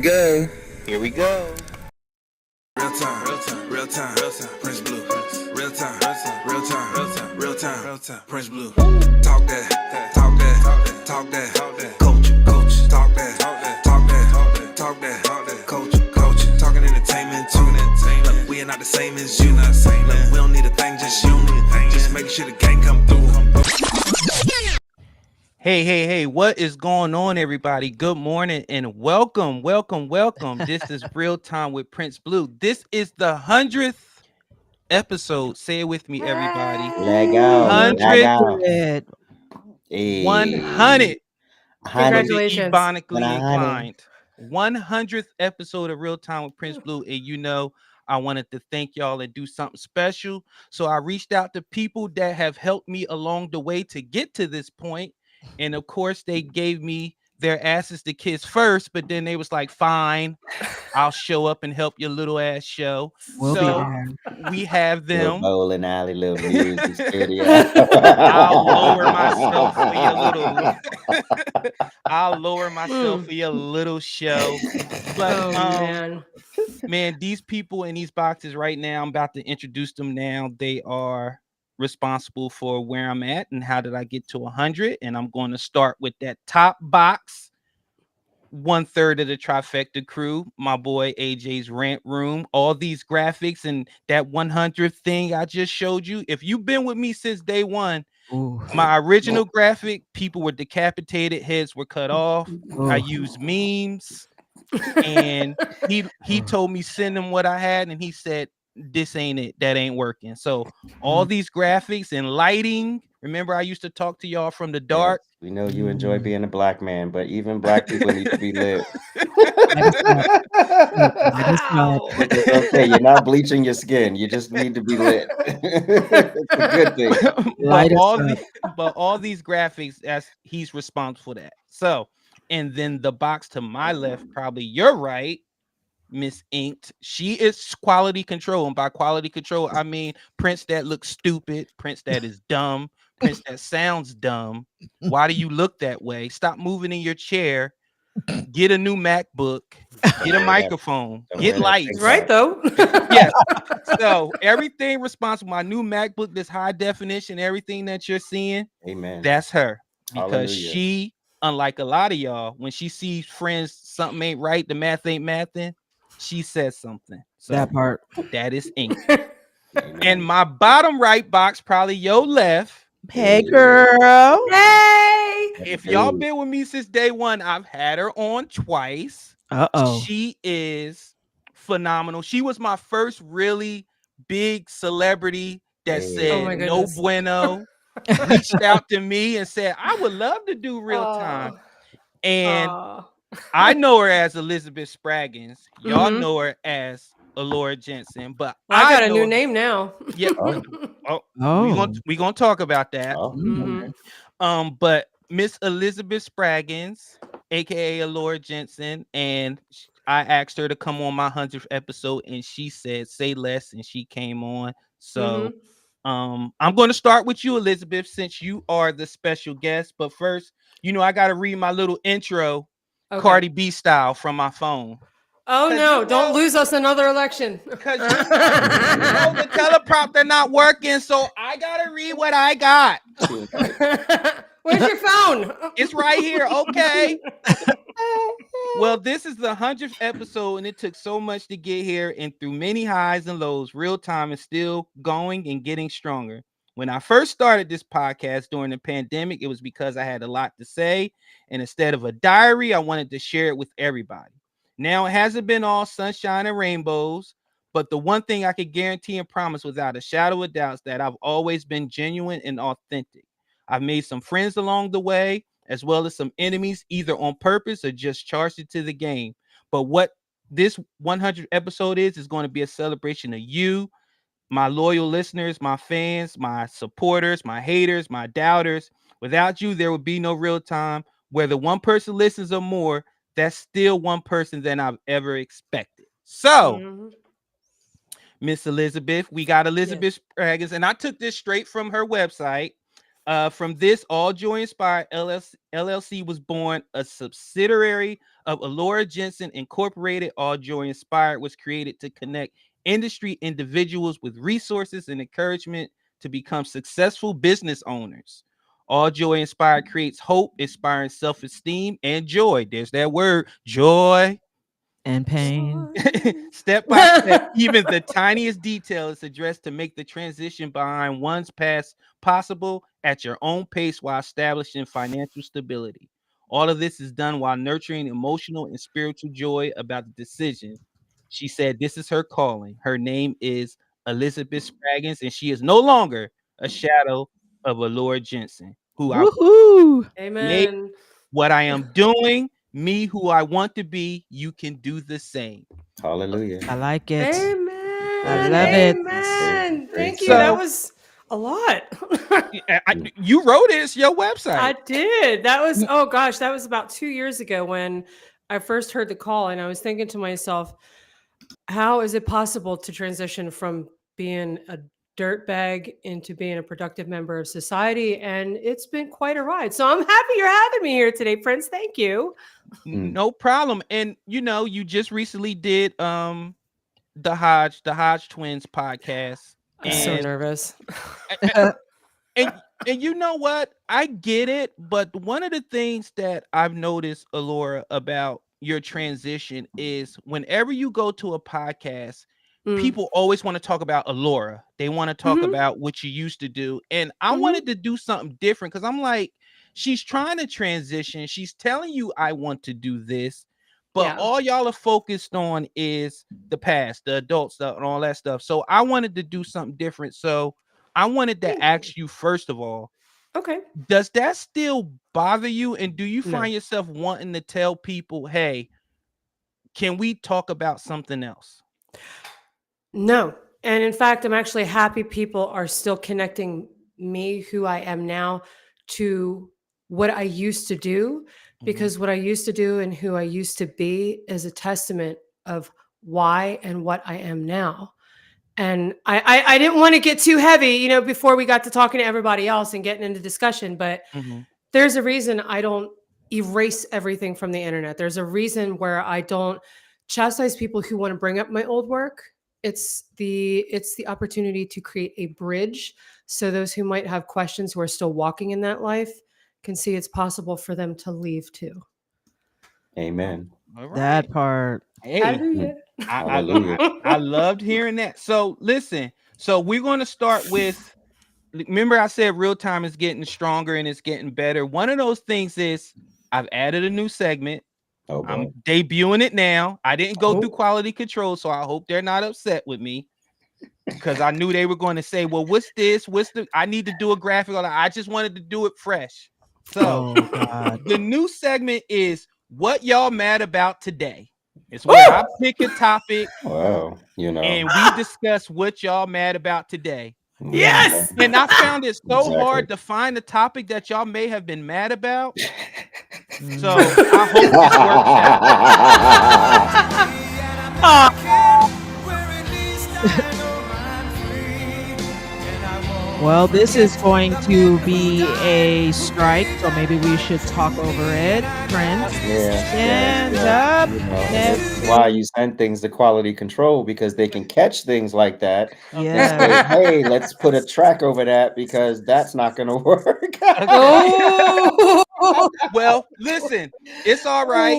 go. Here we go. Real time, Prince Blue. Real time, Prince Blue. Talk that, coach. Talk that, coach. Talking entertainment too. Look, we are not the same as you. Look, we don't need a thing, just you. Just making sure the gang come through. Hey, what is going on, everybody? Good morning and welcome. This is Real Time with Prince Blue. This is the 100th episode. Say it with me, everybody. Let go. 100. Hey. 100. Congratulations. Ebonically inclined. 100th episode of Real Time with Prince Blue. And you know, I wanted to thank y'all and do something special. So I reached out to people that have helped me along the way to get to this point. And of course, they gave me their asses to kiss first, but then they was like, fine, I'll show up and help your little ass show. We have them. Little bowling alley, little music studio. I'll lower myself for your little show. But man, these people in these boxes right now, I'm about to introduce them now. They are responsible for where I'm at and how did I get to 100. And I'm going to start with that top box. 1/3 of the Trifecta Crew, my boy AJ's rant room, all these graphics and that 100th thing I just showed you. If you've been with me since day one, my original graphic, people were decapitated, heads were cut off. I used memes, and he told me send him what I had, and he said, this ain't it, that ain't working. So all these graphics and lighting, remember I used to talk to y'all from the dark. Yes, we know you enjoy being a black man, but even black people need to be lit. It's okay, you're not bleaching your skin, you just need to be lit. It's a good thing. But all these graphics, as he's responsible for that. So, and then the box to my left, probably your right, Miss Inked, she is quality control, and by quality control I mean Prince that looks stupid, Prince that is dumb, Prince that sounds dumb. Why do you look that way? Stop moving in your chair. Get a new MacBook. Get a microphone. Get lights. Right though. Yes. So everything responsible. My new MacBook, this high definition, everything that you're seeing. Amen. That's her, because Hallelujah. she, unlike a lot of y'all, when she sees friends something ain't right, the math ain't mathing, she says something. So that part. That is ink. And my bottom right box, probably your left. Hey, girl. Hey. If y'all been with me since day one, I've had her on twice. She is phenomenal. She was my first really big celebrity that said no bueno, reached out to me and said, I would love to do Real Time. And I know her as Elizabeth Spraggins. Y'all know her as Alura Jenson, but I got a new name now. Yeah. We're gonna talk about that. But Miss Elizabeth Spraggins, aka Alura Jenson, and I asked her to come on my 100th episode, and she said say less, and she came on. So I'm going to start with you, Elizabeth, since you are the special guest. But first, you know, I got to read my little intro, Cardi B style, from my phone. Oh no, don't lose us another election. Because you know the teleprompter not working, so I gotta read what I got. Where's your phone? It's right here. Okay. Well, this is the 100th episode, and it took so much to get here, and through many highs and lows, Real Time is still going and getting stronger. When I first started this podcast during the pandemic, it was because I had a lot to say, and instead of a diary, I wanted to share it with everybody. Now, it hasn't been all sunshine and rainbows, but the one thing I could guarantee and promise without a shadow of doubt is that I've always been genuine and authentic. I've made some friends along the way, as well as some enemies, either on purpose or just charged into the game. But what this 100th episode is going to be a celebration of you, my loyal listeners, my fans, my supporters, my haters, my doubters. Without you, there would be no Real Time. Whether one person listens or more, that's still one person than I've ever expected. So, Miss Elizabeth, we got Elizabeth Spraggins, and I took this straight from her website. From this, All Joy Inspired LLC was born, a subsidiary of Alura Jenson Incorporated. All Joy Inspired was created to connect industry individuals with resources and encouragement to become successful business owners. All Joy Inspired creates hope, inspiring self-esteem, and joy. There's that word, joy. And pain. Step by step, even the tiniest detail is addressed to make the transition behind one's past possible at your own pace while establishing financial stability. All of this is done while nurturing emotional and spiritual joy about the decision. She said this is her calling. Her name is Elizabeth Spraggins, and she is no longer a shadow of a Lord Jensen, who I Woohoo! made Amen. what I am doing, me who I want to be. You can do the same. Hallelujah. I like it. Amen. love it. Amen. Thank you. So- That was a lot. You wrote it. It's your website. I did. That was, oh gosh, that was about 2 years ago when I first heard the call. And I was thinking to myself, how is it possible to transition from being a dirtbag into being a productive member of society? And it's been quite a ride. So I'm happy you're having me here today, Prince. Thank you. No problem. And you just recently did the Hodge Twins podcast. I'm so nervous. And you know what? I get it, but one of the things that I've noticed, Alura, about your transition is whenever you go to a podcast, people always want to talk about Alura. They want to talk about what you used to do. And I wanted to do something different because I'm like, she's trying to transition. She's telling you, I want to do this. But all y'all are focused on is the past, the adult stuff, and all that stuff. So I wanted to do something different. So I wanted to ask you, first of all, Okay. does that still bother you? And do you No. find yourself wanting to tell people, hey, can we talk about something else? No. And in fact, I'm actually happy people are still connecting me, who I am now, to what I used to do, because what I used to do and who I used to be is a testament of why and what I am now. And I didn't want to get too heavy, before we got to talking to everybody else and getting into discussion, but there's a reason I don't erase everything from the internet. There's a reason where I don't chastise people who want to bring up my old work. It's the opportunity to create a bridge so those who might have questions, who are still walking in that life, can see it's possible for them to leave too. Amen. All right. That part. Hey, Hallelujah. I loved hearing that. So listen, so we're going to start with, remember I said real time is getting stronger and it's getting better. One of those things is I've added a new segment. Oh, boy. I'm debuting it now. I didn't go through quality control, so I hope they're not upset with me, because I knew they were going to say, well, what's this? I need to do a graphic. I just wanted to do it fresh. So the new segment is what y'all mad about today. It's where I pick a topic. Wow. And we discuss what y'all mad about today. Yes. And I found it so hard to find a topic that y'all may have been mad about. So I hope this works out. Well, this is going to be a strike, so maybe we should talk over it, friends. Stand up. That's why you send things to quality control, because they can catch things like that. Yeah. Say, hey, let's put a track over that because that's not going to work. Well, listen, it's all right.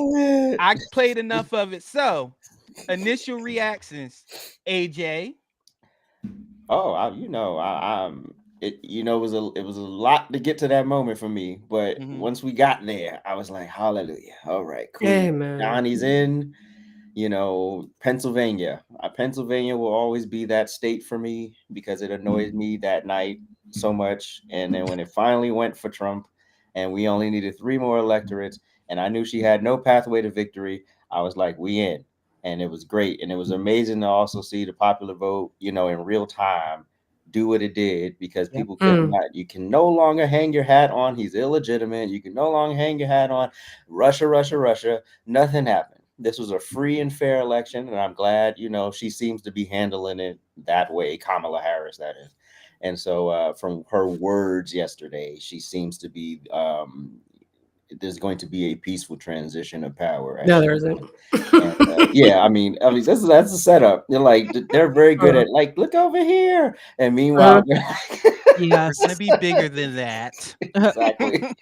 I played enough of it. So, initial reactions, AJ. Oh, it was a lot to get to that moment for me, but once we got there, I was like, hallelujah. All right, cool. Amen. Johnny's in. Pennsylvania. Pennsylvania will always be that state for me because it annoyed me that night so much. And then when it finally went for Trump and we only needed 3 more electorates and I knew she had no pathway to victory, I was like, we in. And it was great. And it was amazing to also see the popular vote, in real time do what it did, because people you can no longer hang your hat on he's illegitimate. You can no longer hang your hat on Russia. Nothing happened. This was a free and fair election, and I'm glad, she seems to be handling it that way. Kamala Harris, that is. And so, from her words yesterday, she seems to be there's going to be a peaceful transition of power. No, there isn't. Yeah, I mean, that's a setup. They're very good at look over here, and meanwhile, Yes. We're gonna be bigger than that. exactly.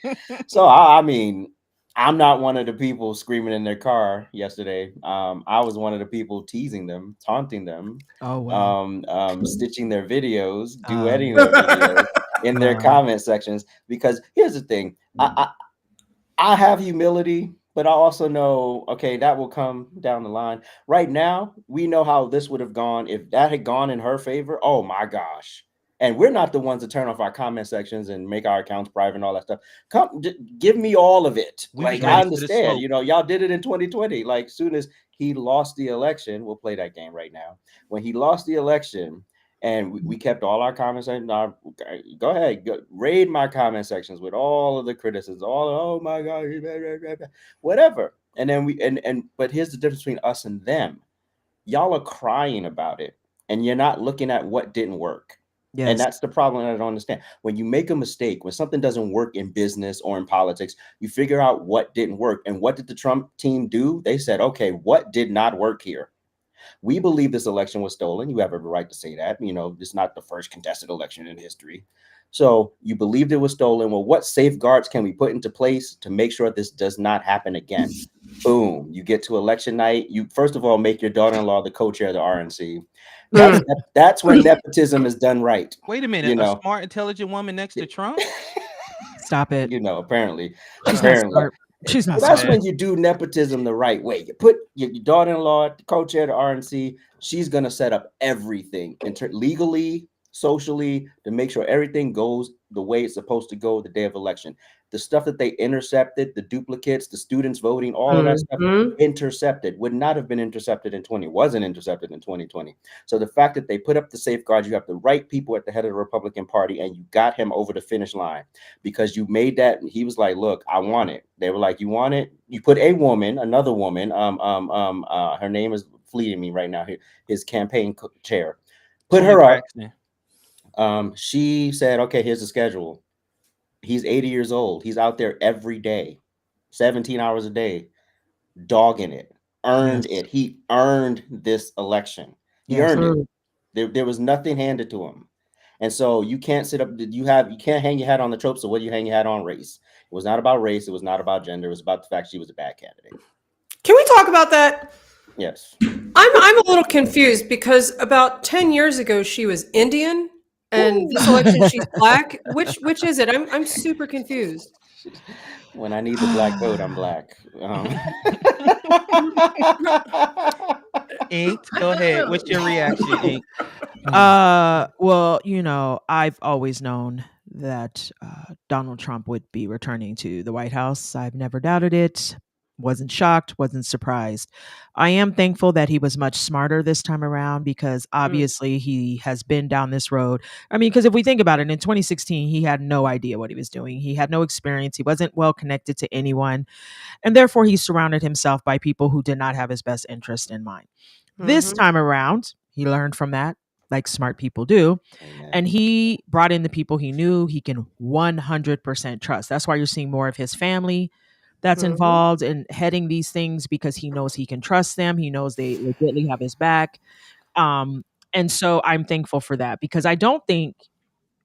So I mean, I'm not one of the people screaming in their car yesterday. I was one of the people teasing them, taunting them, Oh wow. stitching their videos, duetting their videos in their comment sections. Because here's the thing, I have humility, but I also know, okay, that will come down the line. Right now, we know how this would have gone if that had gone in her favor. Oh my gosh. And we're not the ones to turn off our comment sections and make our accounts private and all that stuff. Give me all of it. We was I ready for the understand, smoke. y'all did it in 2020. Soon as he lost the election, we'll play that game right now. When he lost the election, and we kept all our comments. Go ahead, raid my comment sections with all of the criticisms. Oh my god, whatever. And then but here's the difference between us and them. Y'all are crying about it, and you're not looking at what didn't work. Yes. And that's the problem I don't understand. When you make a mistake, when something doesn't work in business or in politics, you figure out what didn't work. And what did the Trump team do? They said, okay, what did not work here? We believe this election was stolen. You have every right to say that. It's not the first contested election in history. So you believed it was stolen. Well, what safeguards can we put into place to make sure this does not happen again? Boom. You get to election night. You, first of all, make your daughter-in-law the co-chair of the RNC. That's when nepotism is done right. Wait a minute. A smart, intelligent woman next to Trump? Stop it. Apparently. She's not smart. She's not That's when you do nepotism the right way. You put your daughter-in-law, co-chair of the RNC. She's going to set up everything legally, socially, to make sure everything goes the way it's supposed to go the day of election. The stuff that they intercepted, the duplicates, the students voting, all of that stuff intercepted, would not have been intercepted in 2020. So the fact that they put up the safeguards, you have the right people at the head of the Republican Party, and you got him over the finish line because you made that. He was like, look, I want it. They were like, you want it? You put another woman, her name is fleeting me right now, his campaign chair, put her up. She said, okay, here's the schedule. He's 80 years old. He's out there every day, 17 hours a day, dogging it, earned it. He earned this election. He earned it. There was nothing handed to him. And so you can't sit up, you can't hang your hat on the tropes. So what do you hang your hat on? Race. It was not about race. It was not about gender. It was about the fact she was a bad candidate. Can we talk about that? Yes. I'm a little confused because about 10 years ago she was Indian, and this election she's black. Which is it? I'm super confused. When I need the black vote, I'm black. Ink, go ahead. What's your reaction, Ink? Well, I've always known that Donald Trump would be returning to the White House. I've never doubted it. Wasn't shocked, wasn't surprised. I am thankful that he was much smarter this time around because obviously he has been down this road. I mean, because if we think about it, in 2016, he had no idea what he was doing. He had no experience. He wasn't well connected to anyone. And therefore, he surrounded himself by people who did not have his best interest in mind. This time around, he learned from that, like smart people do. And he brought in the people he knew he can 100% trust. That's why you're seeing more of his family that's involved in heading these things because he knows he can trust them. He knows they legitimately have his back. And so I'm thankful for that because I don't think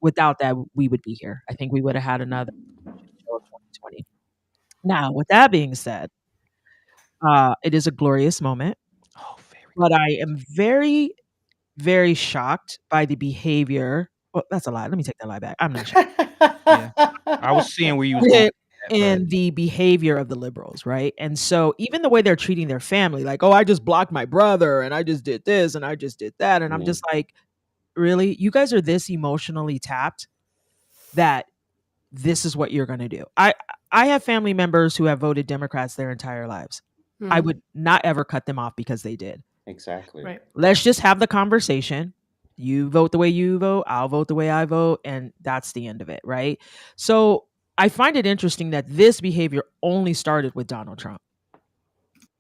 without that we would be here. I think we would have had another show of 2020. Now, with that being said, it is a glorious moment. But I am very, very shocked by the behavior. Well, that's a lie. Let me take that lie back. I'm not shocked. Yeah. I was seeing where you was going. And the behavior of the liberals, right? And so even the way they're treating their family, like, oh, I just blocked my brother and I just did this and I just did that. And I'm just like, really? You guys are this emotionally tapped that this is what you're going to do. I have family members who have voted Democrats their entire lives. I would not ever cut them off because they did. Exactly. Right. Let's just have the conversation. You vote the way you vote, I'll vote the way I vote, and that's the end of it, right? So I find it interesting that this behavior only started with Donald Trump.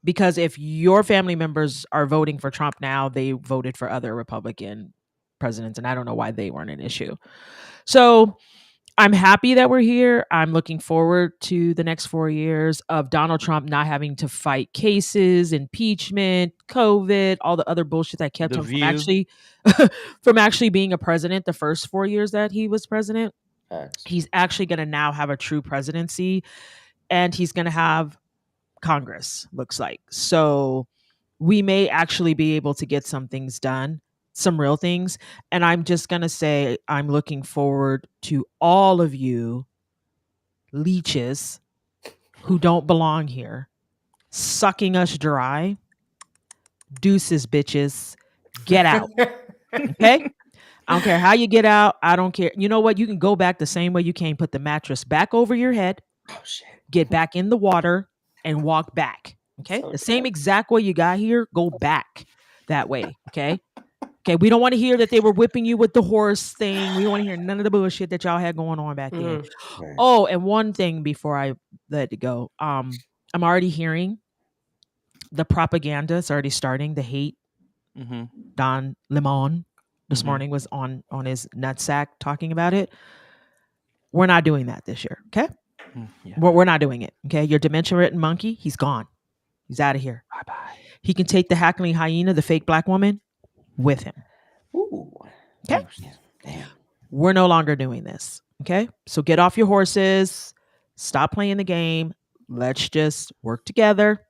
Because if your family members are voting for Trump now, they voted for other Republican presidents, and I don't know why they weren't an issue. So I'm happy that we're here. I'm looking forward to the next 4 years of Donald Trump not having to fight cases, impeachment, COVID, all the other bullshit that kept The him from View. actually being a president the first 4 years that he was president. Facts. He's actually going to now have a true presidency, and he's going to have Congress, looks like. So we may actually be able to get some things done, some real things. And I'm just going to say, I'm looking forward to all of you leeches who don't belong here sucking us dry. Deuces, bitches. Get out. Okay? I don't care how you get out. I don't care. You know what? You can go back the same way you came. Put the mattress back over your head. Oh shit. Get back in the water and walk back. Okay. So The same exact way you got here, go back that way. Okay. Okay. We don't want to hear that they were whipping you with the horse thing. We don't want to hear none of the bullshit that y'all had going on back then. Right. Oh, and one thing before I let it go. I'm already hearing the propaganda. It's already starting. The hate. Mm-hmm. Don Lemon this Mhm. morning was on his nutsack talking about it. We're not doing that this year. Okay. Yeah. We're not doing it. Okay. Your dementia-ridden monkey, he's gone. He's out of here. Bye-bye. He can take the hackling hyena, the fake black woman, with him. Ooh. Okay. Damn. We're no longer doing this. Okay. So get off your horses. Stop playing the game. Let's just work together.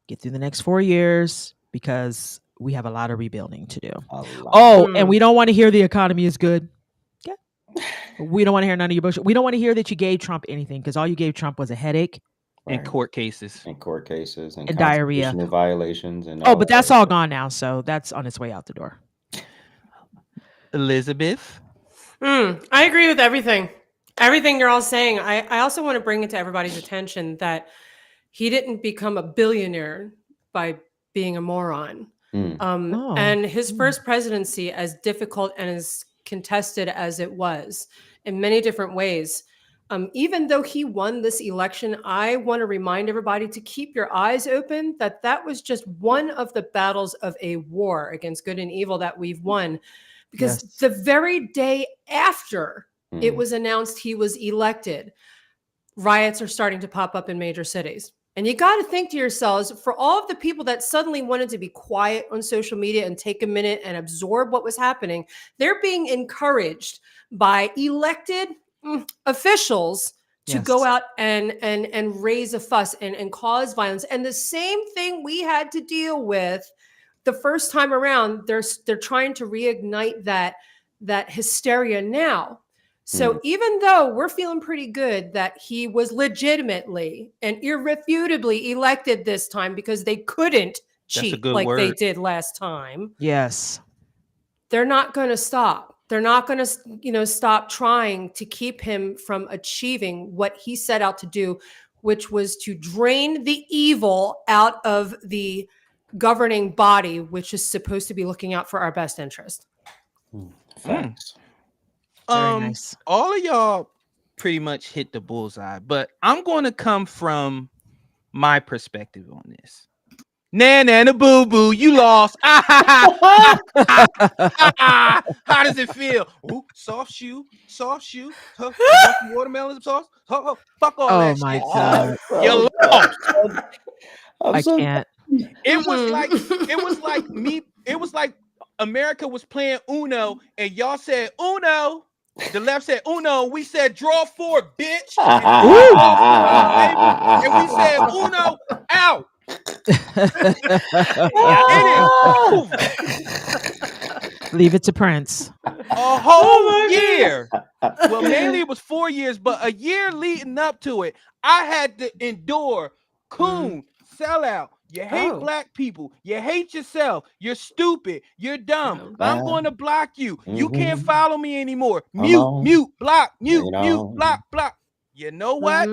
Get through the next 4 years because we have a lot of rebuilding to do. A lot. Oh, and we don't want to hear the economy is good. Okay. We don't want to hear none of your bullshit. We don't want to hear that you gave Trump anything because all you gave Trump was a headache. In court cases. And court cases and, And diarrhea. constitutional violations and Oh, but that's that all stuff. gone now. So that's on its way out the door. Elizabeth. I agree with everything. Everything you're all saying. I also want to bring it to everybody's attention that he didn't become a billionaire by being a moron. Mm. And his first presidency, as difficult and as contested as it was in many different ways, even though he won this election, I want to remind everybody to keep your eyes open that that was just one of the battles of a war against good and evil that we've won. Because Yes. the very day after Mm. it was announced he was elected, riots are starting to pop up in major cities. And you got to think to yourselves, for all of the people that suddenly wanted to be quiet on social media and take a minute and absorb what was happening, they're being encouraged by elected officials to go out and raise a fuss and cause violence. And the same thing we had to deal with the first time around, they're trying to reignite that hysteria now. So even though we're feeling pretty good that he was legitimately and irrefutably elected this time because they couldn't cheat like they did last time, Yes. they're not going to stop. They're not going to, stop trying to keep him from achieving what he set out to do, which was to drain the evil out of the governing body, which is supposed to be looking out for our best interest. Facts. Very nice. All of y'all pretty much hit the bullseye, but I'm going to come from my perspective on this. Nana boo boo, you lost. How does it feel? Ooh, soft shoe, tough watermelon sauce. Fuck all that my shit. God. You lost. I can't. It was like America was playing Uno and y'all said Uno. The left said Uno. We said draw 4, bitch. And we said Uno out. Leave it to Prince. A whole year. Well, mainly it was 4 years, but a year leading up to it, I had to endure coon, sellout. You hate black people. You hate yourself. You're stupid. You're dumb. I'm going to block you. You can't follow me anymore. Mute, block, mute, block. You know what?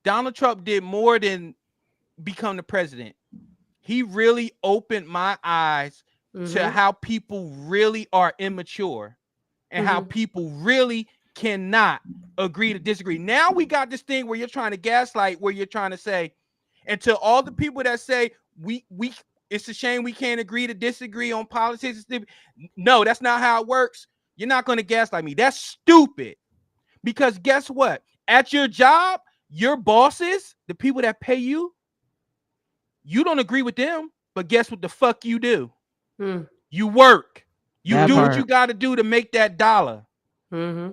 Donald Trump did more than become the president. He really opened my eyes to how people really are immature and how people really cannot agree to disagree. Now we got this thing where you're trying to gaslight, where you're trying to say, And to all the people that say we it's a shame we can't agree to disagree on politics. No, that's not how it works. You're not going to gaslight me. That's stupid. Because guess what? At your job, your bosses, the people that pay you, you don't agree with them, but guess what the fuck you do? You work. You That do what part. you got to do to make that dollar. Mm-hmm.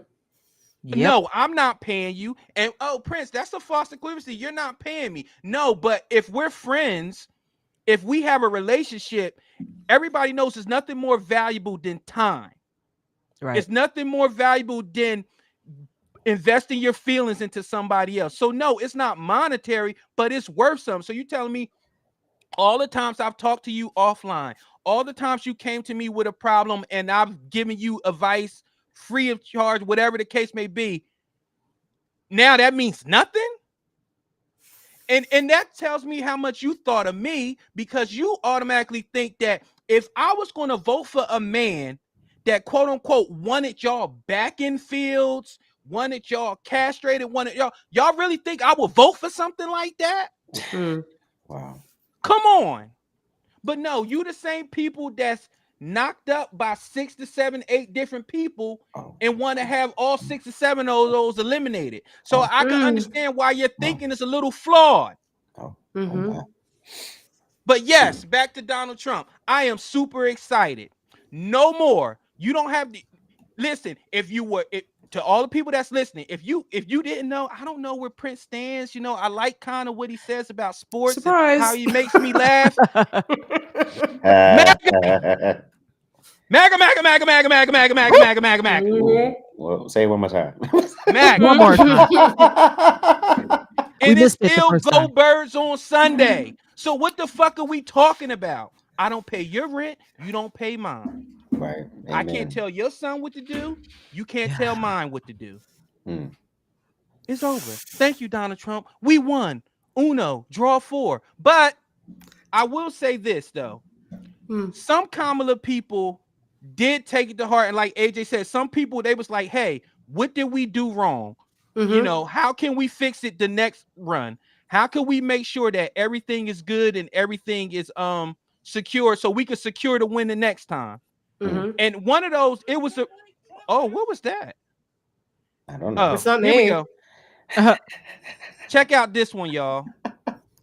Yep. No, I'm not paying you. And Prince, that's a false equivalency. You're not paying me. No, but if we're friends, if we have a relationship, everybody knows there's nothing more valuable than time. Right. It's nothing more valuable than investing your feelings into somebody else. So no, it's not monetary, but it's worth something. So you telling me all the times I've talked to you offline, all the times you came to me with a problem and I've given you advice free of charge, whatever the case may be, now that means nothing? And that tells me how much you thought of me, because you automatically think that if I was going to vote for a man that quote unquote wanted y'all back in fields, wanted y'all castrated, wanted y'all really think I will vote for something like that? Wow. Come on. But no, you the same people that's knocked up by 6 to 7, 8 different people and want to have all 6 or 7 of those eliminated. So I can understand why your thinking is a little flawed. But yes, back to Donald Trump. I am super excited. No more. You don't have to listen. If you were to all the people that's listening, if you didn't know, I don't know where Prince stands. You know, I like kind of what he says about sports. Surprise. And how he makes me laugh. MAGA. Well, say it one more time. MAGA. One more time. And it's missed it the still first Go time. Birds on Sunday. So what the fuck are we talking about? I don't pay your rent. You don't pay mine. Right. I can't tell your son what to do. You can't tell mine what to do. It's over. Thank you, Donald Trump. We won. Uno, draw 4. But I will say this, though. Some Kamala people did take it to heart. And like AJ said, some people, they was like, hey, what did we do wrong? You know, how can we fix it the next run? How can we make sure that everything is good and everything is secure so we can secure to win the next time? And one of those, it was what was that? I don't know. It's not me. Here we go. Check out this one, y'all.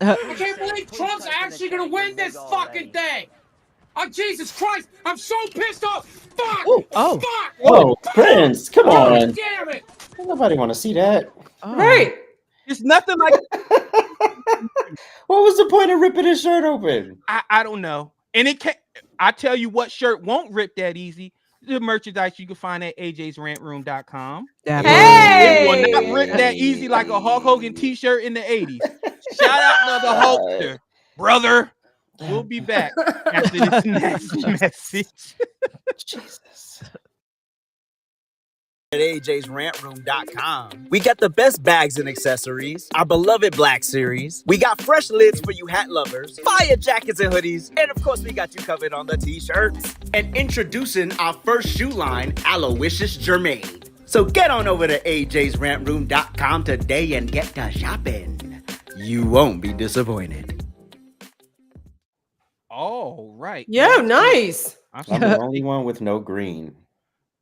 I can't believe Trump's actually gonna win this fucking thing. Oh, Jesus Christ, I'm so pissed off. Fuck! Oh. Fuck! Oh, Prince, come on. Damn it! Nobody want to see that. Right. It's nothing like What was the point of ripping his shirt open? I don't know. And it can't. I tell you what shirt won't rip that easy. The merchandise you can find at ajsrantroom.com. Hey! It will not rip that easy like a Hulk Hogan t-shirt in the 80s. Shout out to the Hulkster, brother. We'll be back after this next message. Jesus. At AJ'sRantRoom.com. We got the best bags and accessories, our beloved Black Series. We got fresh lids for you hat lovers, fire jackets and hoodies, and of course we got you covered on the t-shirts. And introducing our first shoe line, Aloysius Germain. So get on over to AJ'sRantRoom.com today and get to shopping. You won't be disappointed. All right. Yeah, nice. I'm the only one with no green.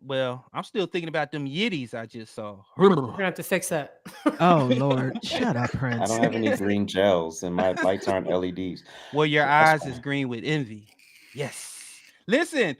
Well, I'm still thinking about them Yiddies I just saw. We're gonna have to fix that. Oh Lord, shut up, I Prince. don't have any green gels, and my lights aren't LEDs. Well, your That's eyes is fine. green with envy. Yes. Listen,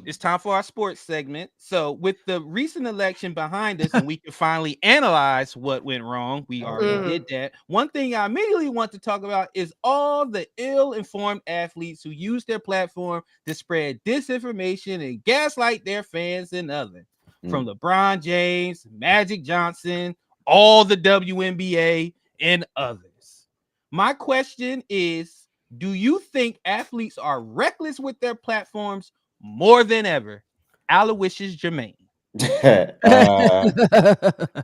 it's time for our sports segment. So, with the recent election behind us, and we can finally analyze what went wrong, we already did that. One thing I immediately want to talk about is all the ill-informed athletes who use their platform to spread disinformation and gaslight their fans and others. From LeBron James, Magic Johnson, all the WNBA, and others. My question is, do you think athletes are reckless with their platforms more than ever? Aloysius Germain.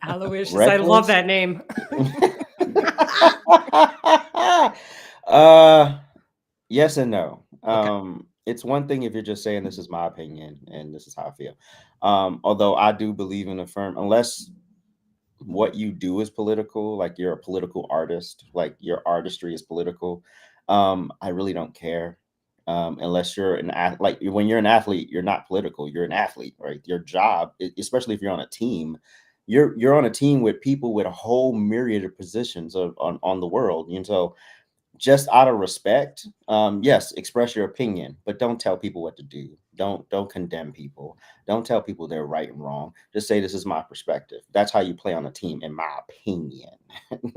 Aloysius, I love that name. Yes and no. It's one thing if you're just saying this is my opinion and this is how I feel. Although I do believe in unless what you do is political, like you're a political artist, like your artistry is political, I really don't care. Unless you're like when you're an athlete, you're not political. You're an athlete, right? Your job, especially if you're on a team, you're on a team with people with a whole myriad of positions on the world. And so just out of respect, yes, express your opinion, but don't tell people what to do. Don't condemn people. Don't tell people they're right and wrong. Just say this is my perspective. That's how you play on a team, in my opinion.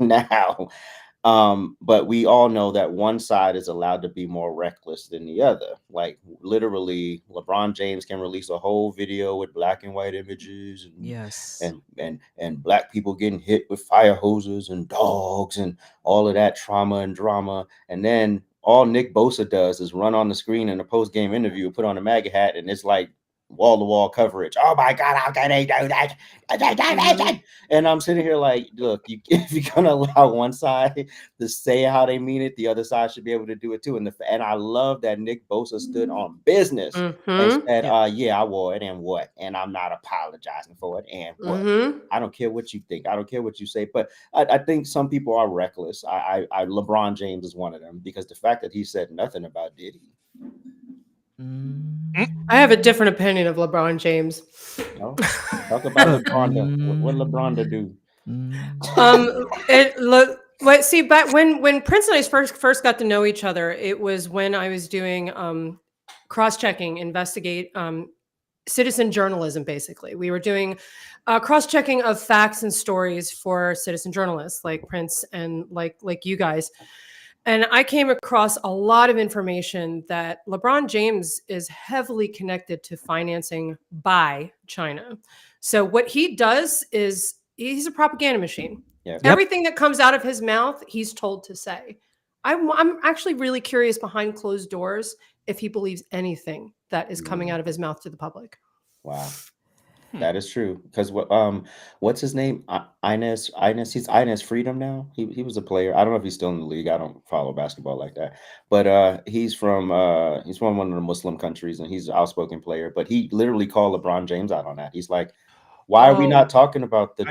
Now, but we all know that one side is allowed to be more reckless than the other. Like literally, LeBron James can release a whole video with black and white images and Yes. and black people getting hit with fire hoses and dogs and all of that trauma and drama. And then all Nick Bosa does is run on the screen in a post game interview, put on a MAGA hat, and it's like wall to wall coverage. Oh my God, how can they do that? And I'm sitting here like, look, if you're gonna allow one side to say how they mean it, the other side should be able to do it too. And I love that Nick Bosa stood on business and said, yeah, I wore it and what? And I'm not apologizing for it and what? I don't care what you think. I don't care what you say. But I think some people are reckless. LeBron James is one of them, because the fact that he said nothing about Diddy. I have a different opinion of LeBron James. No? Talk about LeBron. What LeBron do? See, back when Prince and I first got to know each other, it was when I was doing cross-checking, investigate citizen journalism. Basically, we were doing cross-checking of facts and stories for citizen journalists like Prince and like you guys. And I came across a lot of information that LeBron James is heavily connected to financing by China. So what he does is he's a propaganda machine. Yeah. Everything that comes out of his mouth, he's told to say. I'm actually really curious behind closed doors if he believes anything that is coming out of his mouth to the public. Wow. That is true. Because what's his name? He's Inez Freedom now. He was a player. I don't know if he's still in the league. I don't follow basketball like that. But he's from one of the Muslim countries, and he's an outspoken player. But he literally called LeBron James out on that. He's like, why are we not talking about the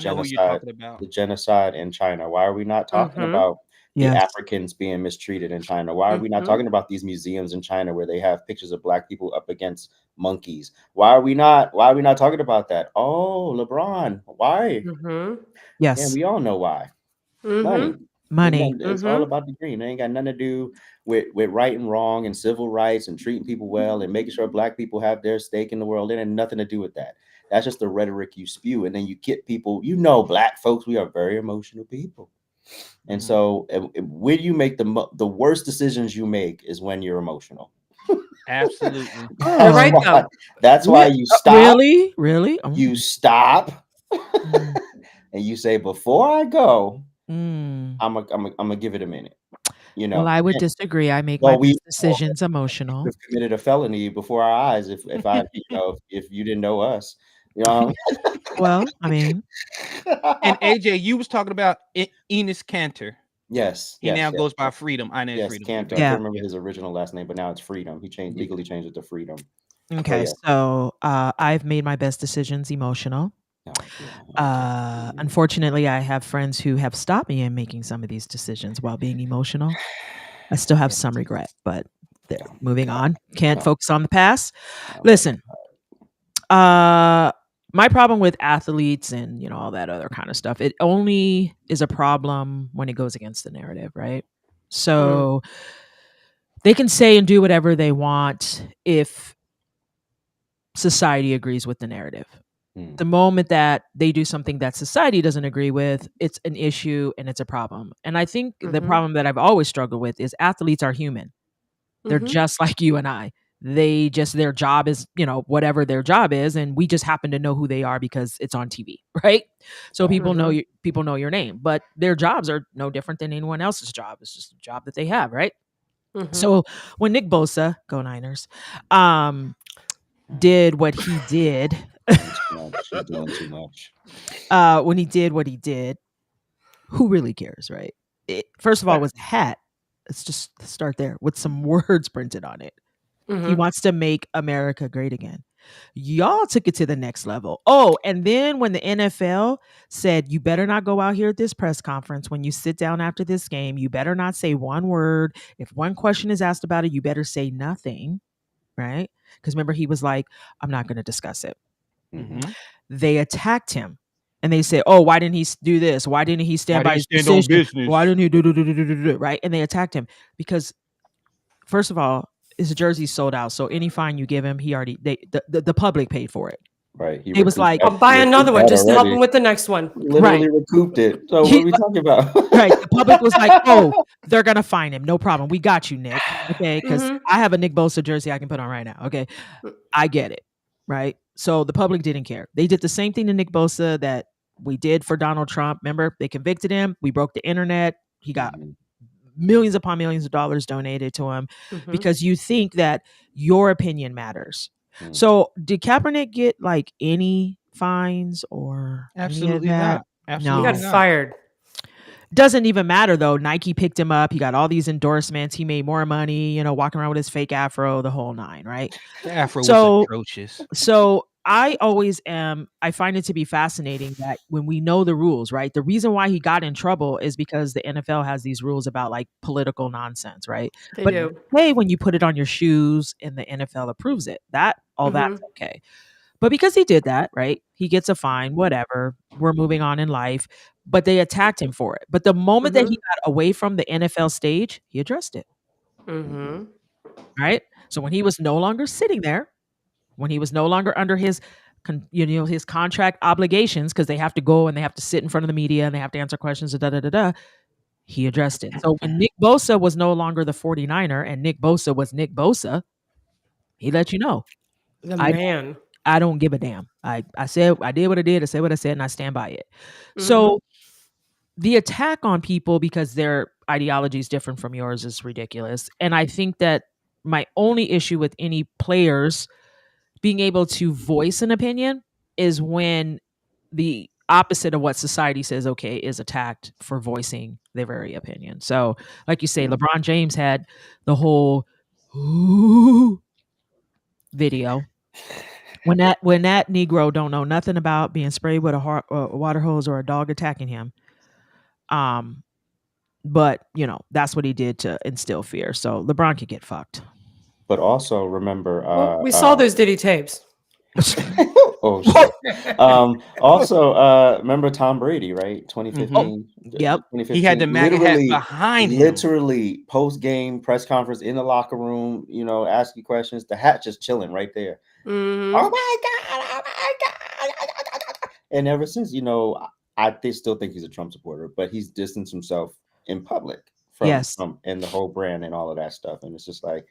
genocide in China? Why are we not talking about the Africans being mistreated in China? Why are we not talking about these museums in China where they have pictures of black people up against monkeys? Why are we not talking about that? Oh, LeBron, why? Yes. And we all know why. Money. It's all about the green. It ain't got nothing to do with right and wrong and civil rights and treating people well and making sure black people have their stake in the world. It had nothing to do with that. That's just the rhetoric you spew. And then you get people, black folks, we are very emotional people. And so when you make the worst decisions you make is when you're emotional. Absolutely. That's why you stop. Really? You stop and you say, before I go, I'm gonna give it a minute. Well, I would disagree. I make my best decisions emotional. We've committed a felony before our eyes if if you didn't know us. Well, I mean, and AJ, you was talking about Enes Kanter. Yes. He now goes by Freedom. Freedom. Kanter. I can't remember his original last name, but now it's Freedom. He legally changed it to Freedom. Okay, so I've made my best decisions emotional. Unfortunately, I have friends who have stopped me in making some of these decisions while being emotional. I still have some regret, but moving on. Can't focus on the past. Listen, my problem with athletes and all that other kind of stuff, it only is a problem when it goes against the narrative, right? So they can say and do whatever they want if society agrees with the narrative. The moment that they do something that society doesn't agree with, it's an issue and it's a problem. And I think the problem that I've always struggled with is athletes are human. They're just like you and I. Their job is, whatever their job is, and we just happen to know who they are because it's on TV, right? So people know your name, but their jobs are no different than anyone else's job. It's just a job that they have, right? So when Nick Bosa, go Niners, did what he did, She's doing too much. When he did what he did, who really cares, right? First of all, it was a hat. Let's just start there with some words printed on it. He wants to make America great again. Y'all took it to the next level. Oh, and then when the NFL said, you better not go out here at this press conference, when you sit down after this game, you better not say one word. If one question is asked about it, you better say nothing, right? Because remember, he was like, I'm not going to discuss it. Mhm. They attacked him. And they said, "Oh, why didn't he do this? Why didn't he stand by his decision? Why didn't he do?" Right? And they attacked him because, first of all, his jersey sold out. So any fine you give him, he already the public paid for it. Right. He was like, I'll buy another one just to help him with the next one. Literally recouped it. So what are we talking about? Right. The public was like, "Oh, they're gonna fine him. No problem. We got you, Nick. Okay, because I have a Nick Bosa jersey I can put on right now. Okay, I get it. Right. So the public didn't care. They did the same thing to Nick Bosa that we did for Donald Trump. Remember, they convicted him. We broke the internet. He got millions upon millions of dollars donated to him because you think that your opinion matters. So did Kaepernick get like any fines or Absolutely any of that? not. Absolutely He got not. fired. Doesn't even matter though. Nike picked him up. He got all these endorsements. He made more money, you know, walking around with his fake afro, the whole nine, right? The afro was atrocious. So I find it to be fascinating that when we know the rules, right? The reason why he got in trouble is because the NFL has these rules about like political nonsense, right? They but do. hey, when you put it on your shoes and the NFL approves it, that's okay. But because he did that, right? He gets a fine, whatever. We're moving on in life. But they attacked him for it. But the moment that he got away from the NFL stage, he addressed it. Right? So when he was no longer sitting there, when he was no longer under his his contract obligations, because they have to go and they have to sit in front of the media and they have to answer questions, he addressed it. So when Nick Bosa was no longer the 49er and Nick Bosa was Nick Bosa, he let you know. I don't give a damn. I said, I did what I did. I said what I said, and I stand by it. So the attack on people because their ideology is different from yours is ridiculous. And I think that my only issue with any players being able to voice an opinion is when the opposite of what society says okay is attacked for voicing their very opinion. So like you say, LeBron James had the whole video when that Negro don't know nothing about being sprayed with a water hose or a dog attacking him. But you know, that's what he did to instill fear. So LeBron could get fucked. But also remember, we saw those Diddy tapes. Oh shit. Also, remember Tom Brady, right? 2015. Yep. 2015. He had the MAGA hat behind him. Literally post-game press conference in the locker room, you know, asking questions. The hat just chilling right there. Oh my God. Oh my God. And ever since, you know, I still think he's a Trump supporter, but he's distanced himself in public from and the whole brand and all of that stuff. And it's just like,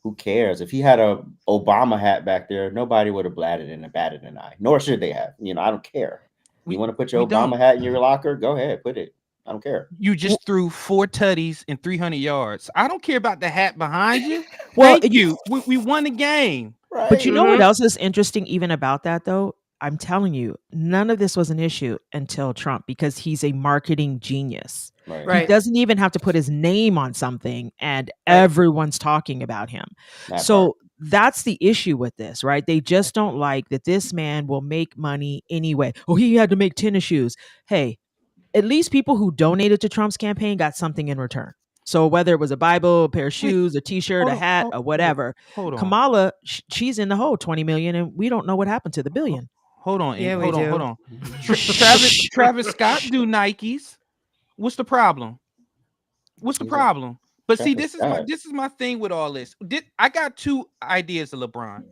who cares? If he had a Obama hat back there, nobody would have batted an eye. Nor should they have. You know, I don't care. You want to put your Obama hat in your locker? Go ahead, put it. I don't care. You just threw 4 tutties and 300 yards. I don't care about the hat behind you. Well, Thank you. We won the game. Right. But you know what else is interesting even about that though? I'm telling you, none of this was an issue until Trump because he's a marketing genius. Right. He doesn't even have to put his name on something and everyone's talking about him. That's the issue with this, right? They just don't like that this man will make money anyway. Oh, he had to make tennis shoes. Hey, at least people who donated to Trump's campaign got something in return. So whether it was a Bible, a pair of shoes, a t-shirt, a hat, or whatever, Kamala, she's in the hole, 20 million, and we don't know what happened to the billion. Hold on. Travis Scott do Nikes. What's the problem? But see, this is my thing with all this. I got 2 ideas of LeBron.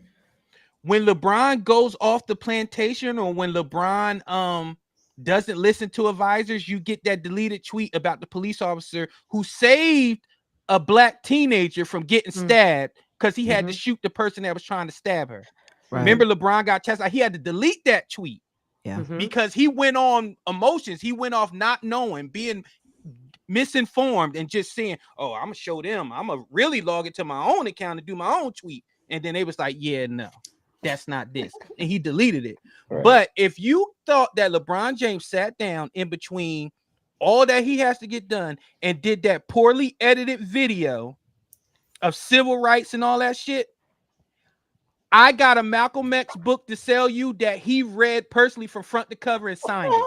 When LeBron goes off the plantation, or when LeBron doesn't listen to advisors, you get that deleted tweet about the police officer who saved a black teenager from getting stabbed because he had to shoot the person that was trying to stab her. Right. Remember, LeBron got chastised. He had to delete that tweet. Yeah. Because he went on emotions. He went off not knowing, being misinformed, and just saying, oh, I'm gonna show them. I'm gonna really log into my own account and do my own tweet. And then they was like, yeah, no, that's not this. And he deleted it. Right. But if you thought that LeBron James sat down in between all that he has to get done and did that poorly edited video of civil rights and all that shit, I got a Malcolm X book to sell you that he read personally from front to cover and signed it.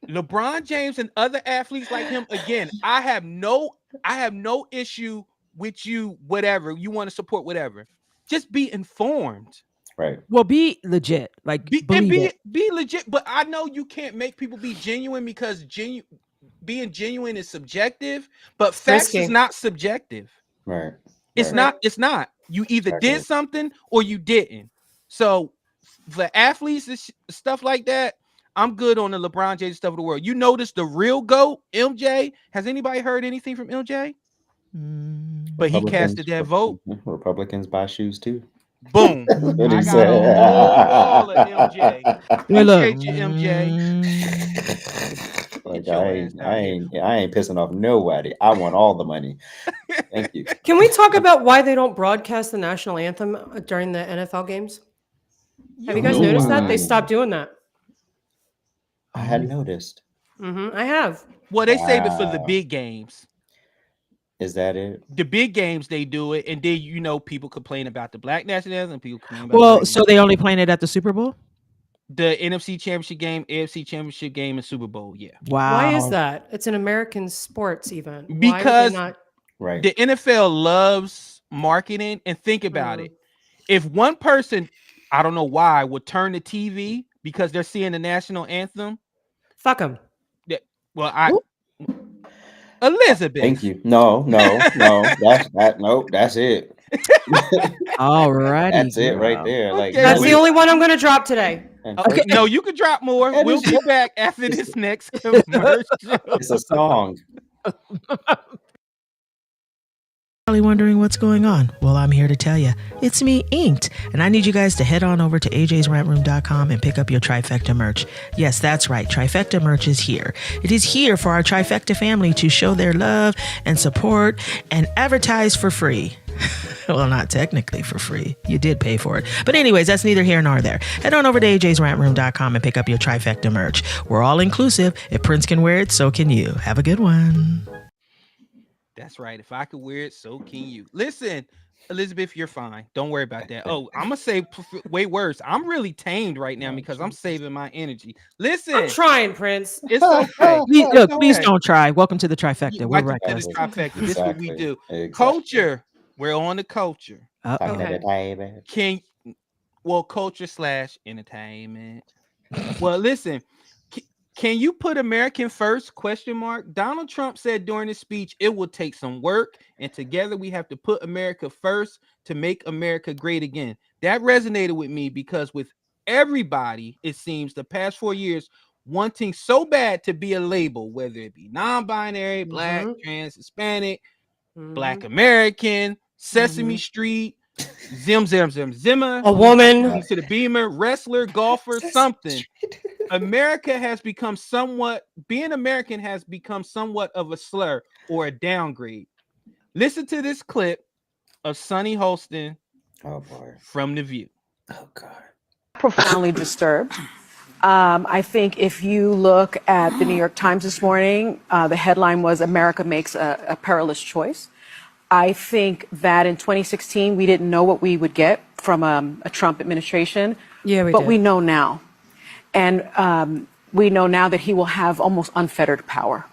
LeBron James and other athletes like him, again, I have no issue with you, whatever. You want to support whatever. Just be informed. Right. Well, be legit. Like believe it. Be legit, but I know you can't make people be genuine because being genuine is subjective, but facts Risky. is not subjective. Right. It's not. You either did something or you didn't. So for athletes and stuff like that, I'm good on the LeBron James stuff of the world. You notice the real GOAT, MJ. Has anybody heard anything from MJ? But he casted that vote. Republicans buy shoes too. Boom. What I he got said. a whole wall of MJ. Hey, look. Appreciate you, MJ. Like, Get your I ass out here. ain't pissing off nobody. I want all the money. Thank you. Can we talk about why they don't broadcast the national anthem during the NFL games? Have you guys noticed that? They stopped doing that. I hadn't noticed. I have. Well, they save it for the Wow. big games. Is that it? The big games they do it, and then people complain about the black national anthem. People complain about Well, so they only playing it at the Super Bowl? the NFC Championship game, AFC Championship game, and Super Bowl. Yeah. Wow. Why is that? It's an American sports event. Why would Because they not? Right. the NFL loves marketing, and think about it. If one person, I don't know why, would turn the TV because they're seeing the national anthem. Fuck them. Well, Elizabeth. Thank you. No. That's it. All righty. That's it right there. Like Okay, That's we- the only one I'm going to drop today. and Okay, first- no, you can drop more. That We'll is- be back after this next commercial. It's a song. Probably wondering what's going on. Well, I'm here to tell you. It's me, Inked, and I need you guys to head on over to ajsrantroom.com and pick up your Trifecta merch. Yes, that's right. Trifecta merch is here. It is here for our Trifecta family to show their love and support and advertise for free. Well, not technically for free. You did pay for it. But anyways, that's neither here nor there. Head on over to ajsrantroom.com and pick up your Trifecta merch. We're all inclusive. If Prince can wear it, so can you. Have a good one. That's right. If I could wear it, so can you. Listen, Elizabeth, you're fine. Don't worry about that. Oh, I'm gonna say way worse. I'm really tamed right now because I'm saving my energy. Listen, I'm trying, Prince. it's okay. Please don't try. Welcome to the Trifecta. We're Welcome right. to the Trifecta. This is what we do. Exactly. Culture. We're on the culture. Talking Okay. at the table. Culture/entertainment. Well, listen. Can you put American first? ? Donald Trump said during his speech, it will take some work, and together we have to put America first to make America great again. That resonated with me because with everybody, it seems the past 4 years, wanting so bad to be a label, whether it be non-binary, black, trans, Hispanic, Black American, Sesame Street, Zimmer, A woman. to the Beamer, wrestler, golfer, something. American has become somewhat of a slur or a downgrade. Listen to this clip of Sonny Holston Oh boy. from The View. Oh God. Profoundly disturbed. I think if you look at the New York Times this morning, the headline was America makes a perilous choice. I think that in 2016, we didn't know what we would get from a Trump administration. Yeah, but did. we know now. And we know now that he will have almost unfettered power.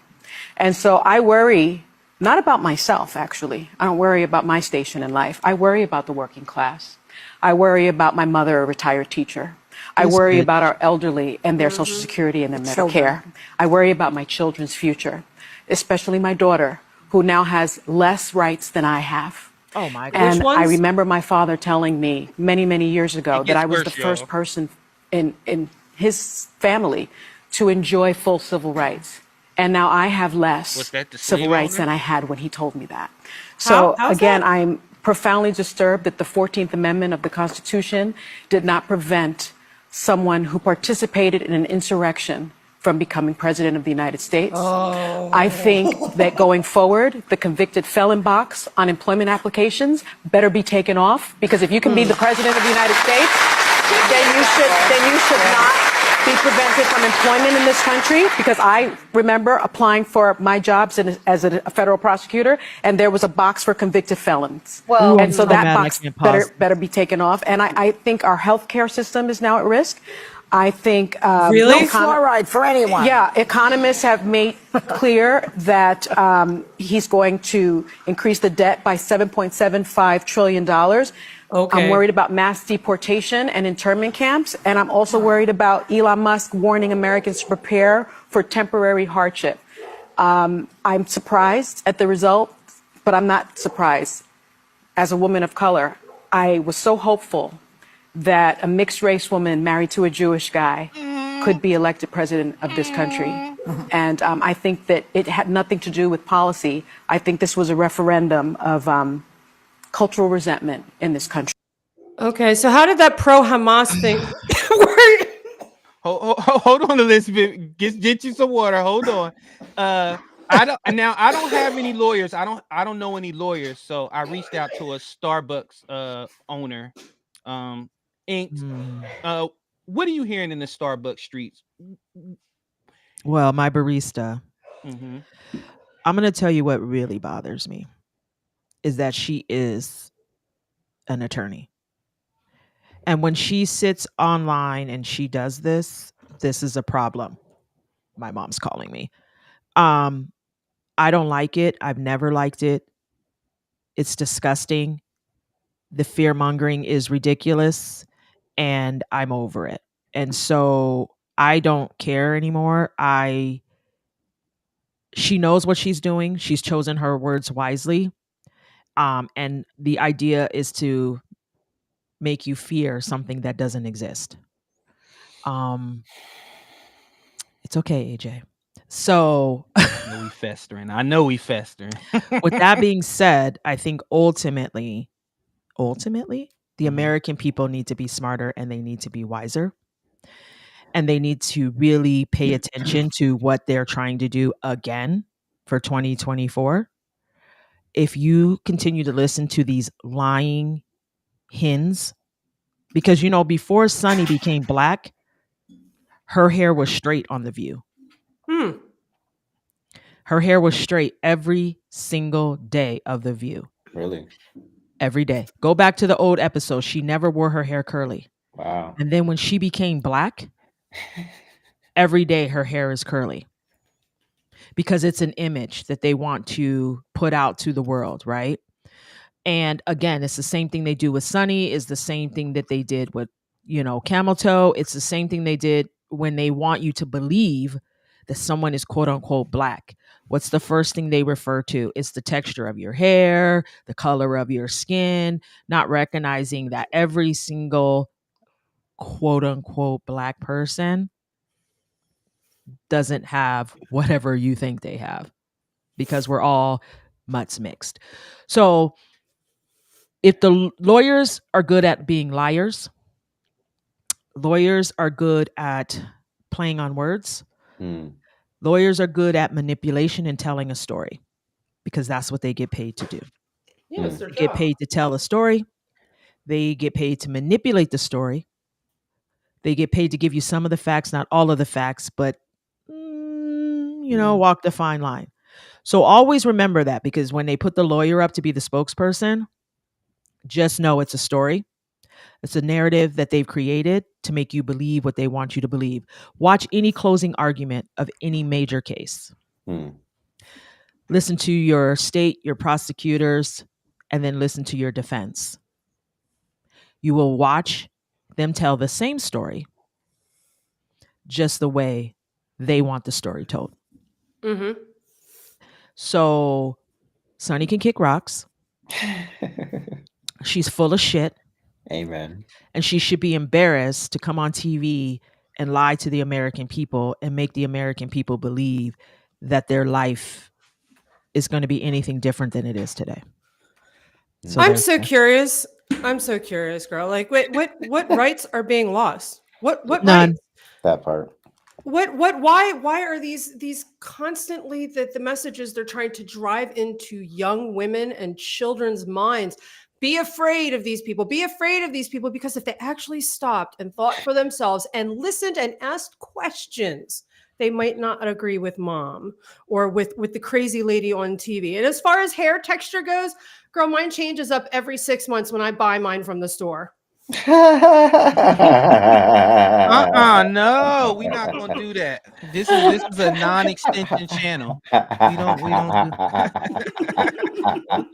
And so I worry, not about myself, actually. I don't worry about my station in life. I worry about the working class. I worry about my mother, a retired teacher. I worry about our elderly and their Social Security and their Medicare. I worry about my children's future, especially my daughter, who now has less rights than I have. Oh my God. And Which ones? I remember my father telling me many, many years ago It that gets I was worse, the first y'all. person in his family to enjoy full civil rights. And now I have Was less that the civil slave rights owner? than I had when he told me that. So how's again, that? I'm profoundly disturbed that the 14th Amendment of the Constitution did not prevent someone who participated in an insurrection from becoming president of the United States. I think that going forward, the convicted felon box on employment applications better be taken off, because if you can be the president of the United States, then you should not be prevented from employment in this country, because I remember applying for my jobs as a federal prosecutor, and there was a box for convicted felons. Well, and so I'm that mad I box can't pause. better be taken off. And I think our healthcare system is now at risk. I think Really? no fluoride for anyone. yeah, economists have made clear that he's going to increase the debt by $7.75 trillion. Okay. I'm worried about mass deportation and internment camps. And I'm also worried about Elon Musk warning Americans to prepare for temporary hardship. I'm surprised at the result, but I'm not surprised. As a woman of color, I was so hopeful that a mixed race woman married to a Jewish guy could be elected president of this country. And I think that it had nothing to do with policy. I think this was a referendum of cultural resentment in this country. Okay, so how did that pro-Hamas thing work? Hold on, Elizabeth. Get you some water. Hold on. I don't have any lawyers. I don't know any lawyers. So I reached out to a Starbucks owner. Inked. What are you hearing in the Starbucks streets? Well, my barista, Mm-hmm. I'm going to tell you what really bothers me is that she is an attorney. And when she sits online and she does this is a problem. My mom's calling me. I don't like it. I've never liked it. It's disgusting. The fear mongering is ridiculous and I'm over it. And so I don't care anymore. She knows what she's doing. She's chosen her words wisely. And the idea is to make you fear something that doesn't exist. It's okay, AJ. So I know we festering. with that being said, I think ultimately, the American people need to be smarter and they need to be wiser. And they need to really pay attention to what they're trying to do again for 2024. If you continue to listen to these lying hens, because, before Sunny became black, her hair was straight on The View. Her hair was straight every single day of The View. Really? Every day. Go back to the old episode. She never wore her hair curly. Wow. And then when she became black, every day her hair is curly. Because it's an image that they want to put out to the world, right? And again, it's the same thing they do with Sunny. It's the same thing that they did with, Camel Toe. It's the same thing they did when they want you to believe that someone is quote unquote black. What's the first thing they refer to? It's the texture of your hair, the color of your skin, not recognizing that every single quote unquote black person doesn't have whatever you think they have, because we're all mutts mixed. So if the lawyers are good at being liars, lawyers are good at playing on words, lawyers are good at manipulation and telling a story, because that's what they get paid to do. Yeah, They get paid to tell a story. They get paid to manipulate the story. They get paid to give you some of the facts, not all of the facts, but, walk the fine line. So always remember that, because when they put the lawyer up to be the spokesperson, just know it's a story. It's a narrative that they've created to make you believe what they want you to believe. Watch any closing argument of any major case. Listen to your state, your prosecutors, and then listen to your defense. You will watch them tell the same story, just the way they want the story told. Mm-hmm. So Sunny can kick rocks. She's full of shit. Amen. And she should be embarrassed to come on TV and lie to the American people and make the American people believe that their life is going to be anything different than it is today. So I'm there's so that. curious. I'm so curious, girl. Like, what rights are being lost? What None. rights? That part. Why are these constantly the messages they're trying to drive into young women and children's minds Be afraid of these people. Be afraid of these people, because if they actually stopped and thought for themselves and listened and asked questions, they might not agree with mom or with the crazy lady on TV. And as far as hair texture goes, girl, mine changes up every 6 months when I buy mine from the store. No, we're not gonna do that. This is a non-extension channel. We don't do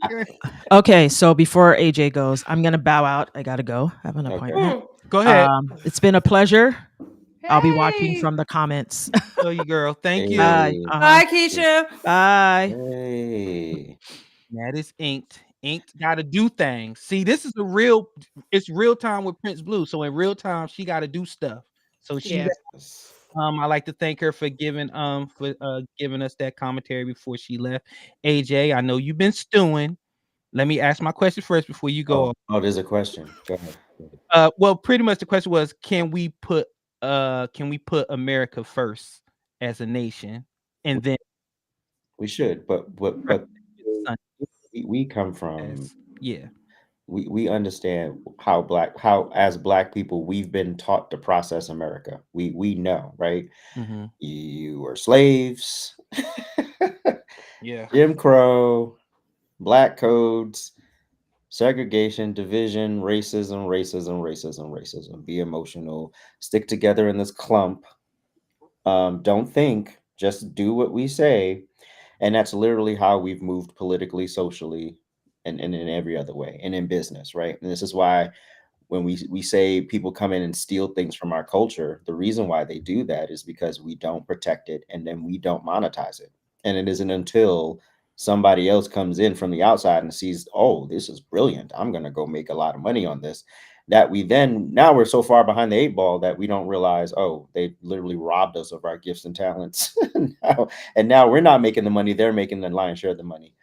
Okay. Okay, so before AJ goes, I'm gonna bow out. I gotta go. I have an appointment. Go ahead. It's been a pleasure. I'll be watching Hey. from the comments. Oh, you girl. Thank you. Bye. Bye, Keisha. Bye. Hey. That is inked. Inked got to do things. See, this is it's real time with Prince Blue. So in real time, she got to do stuff. So Yeah. I like to thank her for giving us that commentary before she left. AJ, I know you've been stewing. Let me ask my question first before you go. Oh, there's a question. Go ahead. Well, pretty much the question was, can we put America first as a nation, and then We should, but we come from yeah. we understand how as black people we've been taught to process America. We know, right? Mhm. You were slaves, Yeah. Jim Crow, black codes, segregation, division, racism. Be emotional, stick together in this clump. Don't think, just do what we say. And that's literally how we've moved politically, socially, and in every other way, and in business, right? And this is why when we say people come in and steal things from our culture, the reason why they do that is because we don't protect it and then we don't monetize it. And it isn't until somebody else comes in from the outside and sees, oh, this is brilliant, I'm going to go make a lot of money on this, that we then, now we're so far behind the 8 ball that we don't realize, oh, they literally robbed us of our gifts and talents. And now we're not making the money, they're making the lion's share of the money.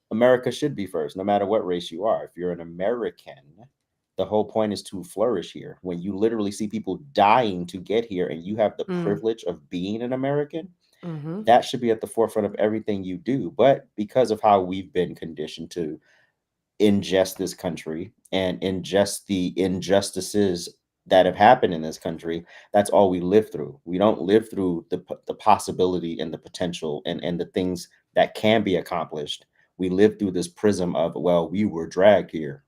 America should be first, no matter what race you are. If you're an American, the whole point is to flourish here. When you literally see people dying to get here and you have the privilege of being an American, that should be at the forefront of everything you do. But because of how we've been conditioned to ingest this country and ingest the injustices that have happened in this country, that's all we live through. We don't live through the possibility and the potential and the things that can be accomplished. We live through this prism of, well, we were dragged here.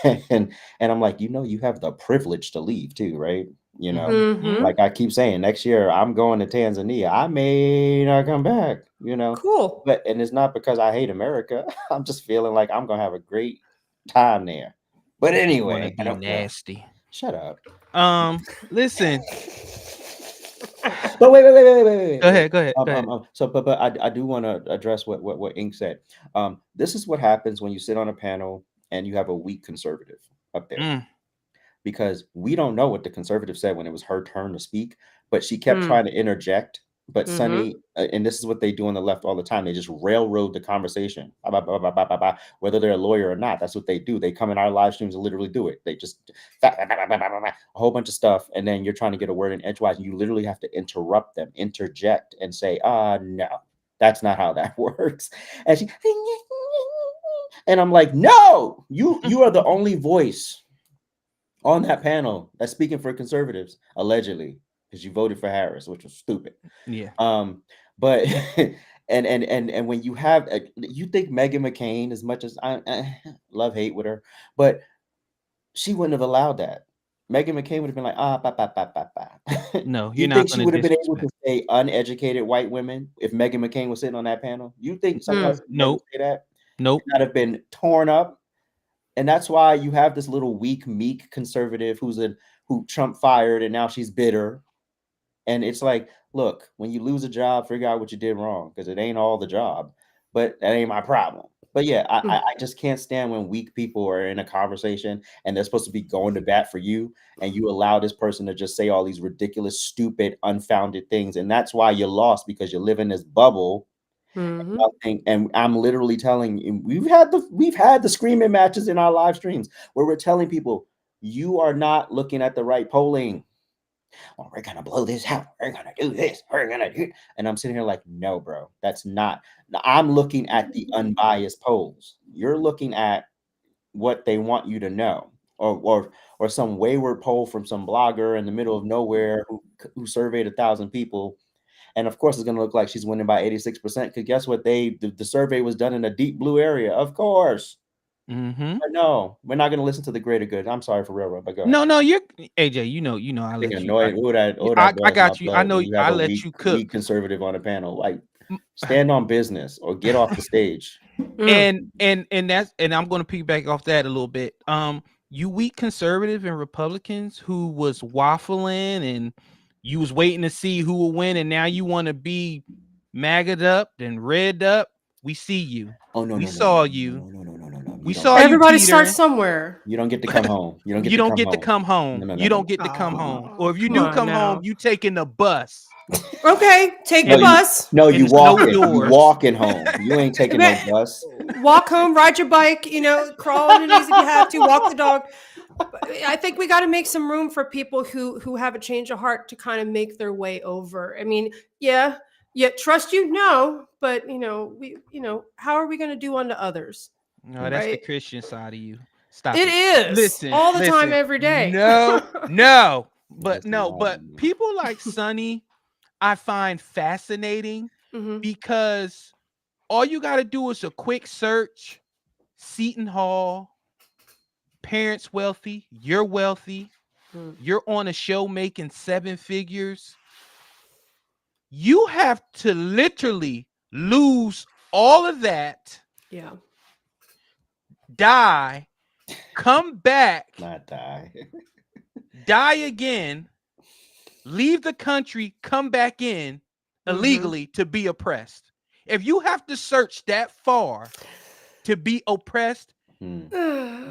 and I'm like, you have the privilege to leave too, right? Like I keep saying, next year I'm going to Tanzania. I may not come back, Cool. but and it's not because I hate America. I'm just feeling like I'm gonna have a great time there. But anyway, I don't nasty. Shut up. Listen. But wait. Go ahead. So, but I do want to address what Ink said. This is what happens when you sit on a panel and you have a weak conservative up there, because we don't know what the conservative said when it was her turn to speak, but she kept trying to interject. But Sunny, and this is what they do on the left all the time. They just railroad the conversation, whether they're a lawyer or not. That's what they do. They come in our live streams and literally do it. They just a whole bunch of stuff, and then you're trying to get a word in edgewise, and you literally have to interrupt them, interject, and say, no, that's not how that works. And she, and I'm like, no, you are the only voice on that panel that's speaking for conservatives, allegedly, because you voted for Harris, which was stupid. Yeah. But and when you have you think Meghan McCain, as much as I love hate with her, but she wouldn't have allowed that. Meghan McCain would have been like, No, you think she would have been able to say uneducated white women if Meghan McCain was sitting on that panel? You think someone else would say that? Nope. That have been torn up. And that's why you have this little weak, meek conservative who Trump fired, and now she's bitter. And it's like, look, when you lose a job, figure out what you did wrong, because it ain't all the job. But that ain't my problem. But yeah, I just can't stand when weak people are in a conversation and they're supposed to be going to bat for you, and you allow this person to just say all these ridiculous, stupid, unfounded things. And that's why you're lost, because you live in this bubble. And I'm literally telling you, we've had the screaming matches in our live streams where we're telling people, you are not looking at the right polling. well, we're gonna blow this out. We're gonna do this. We're gonna do. And I'm sitting here like, no, bro, that's not. I'm looking at the unbiased polls. You're looking at what they want you to know, or some wayward poll from some blogger in the middle of nowhere who surveyed 1,000 people. And of course, it's going to look like she's winning by 86%. Because guess what? The survey was done in a deep blue area. Of course. But no, we're not going to listen to the greater good. I'm sorry for railroad, but go ahead. No, you're AJ. You know, I let you. Annoyed. I got you. I know. I let you cook. Weak conservative on a panel. Like, stand on business or get off the stage. And I'm going to piggyback off that a little bit. You weak conservative and Republicans who was waffling and you was waiting to see who will win, and now you want to be MAGA'd up and red up. We see you. Oh no, we no, saw no, you. No. We saw you. Everybody Peter. starts somewhere. You don't get to come home. You don't get to come home. You don't get to come home. Or if you do come home, you taking the bus. Okay, take the bus. You walking home. You ain't taking no bus. Walk home, ride your bike, crawl on your knees if you have to, walk the dog. I think we got to make some room for people who have a change of heart to kind of make their way over. I mean, yeah, trust you, no, but how are we going to do unto others? No, that's the Christian side of you. Stop it. Is listen all the time, every day. No, but people like Sonny, I find fascinating because all you got to do is a quick search. Seton Hall. Parents wealthy, you're wealthy, you're on a show making 7 figures. You have to literally lose all of that. Yeah. Die, come back, not die, die again, leave the country, come back in illegally to be oppressed. If you have to search that far to be oppressed,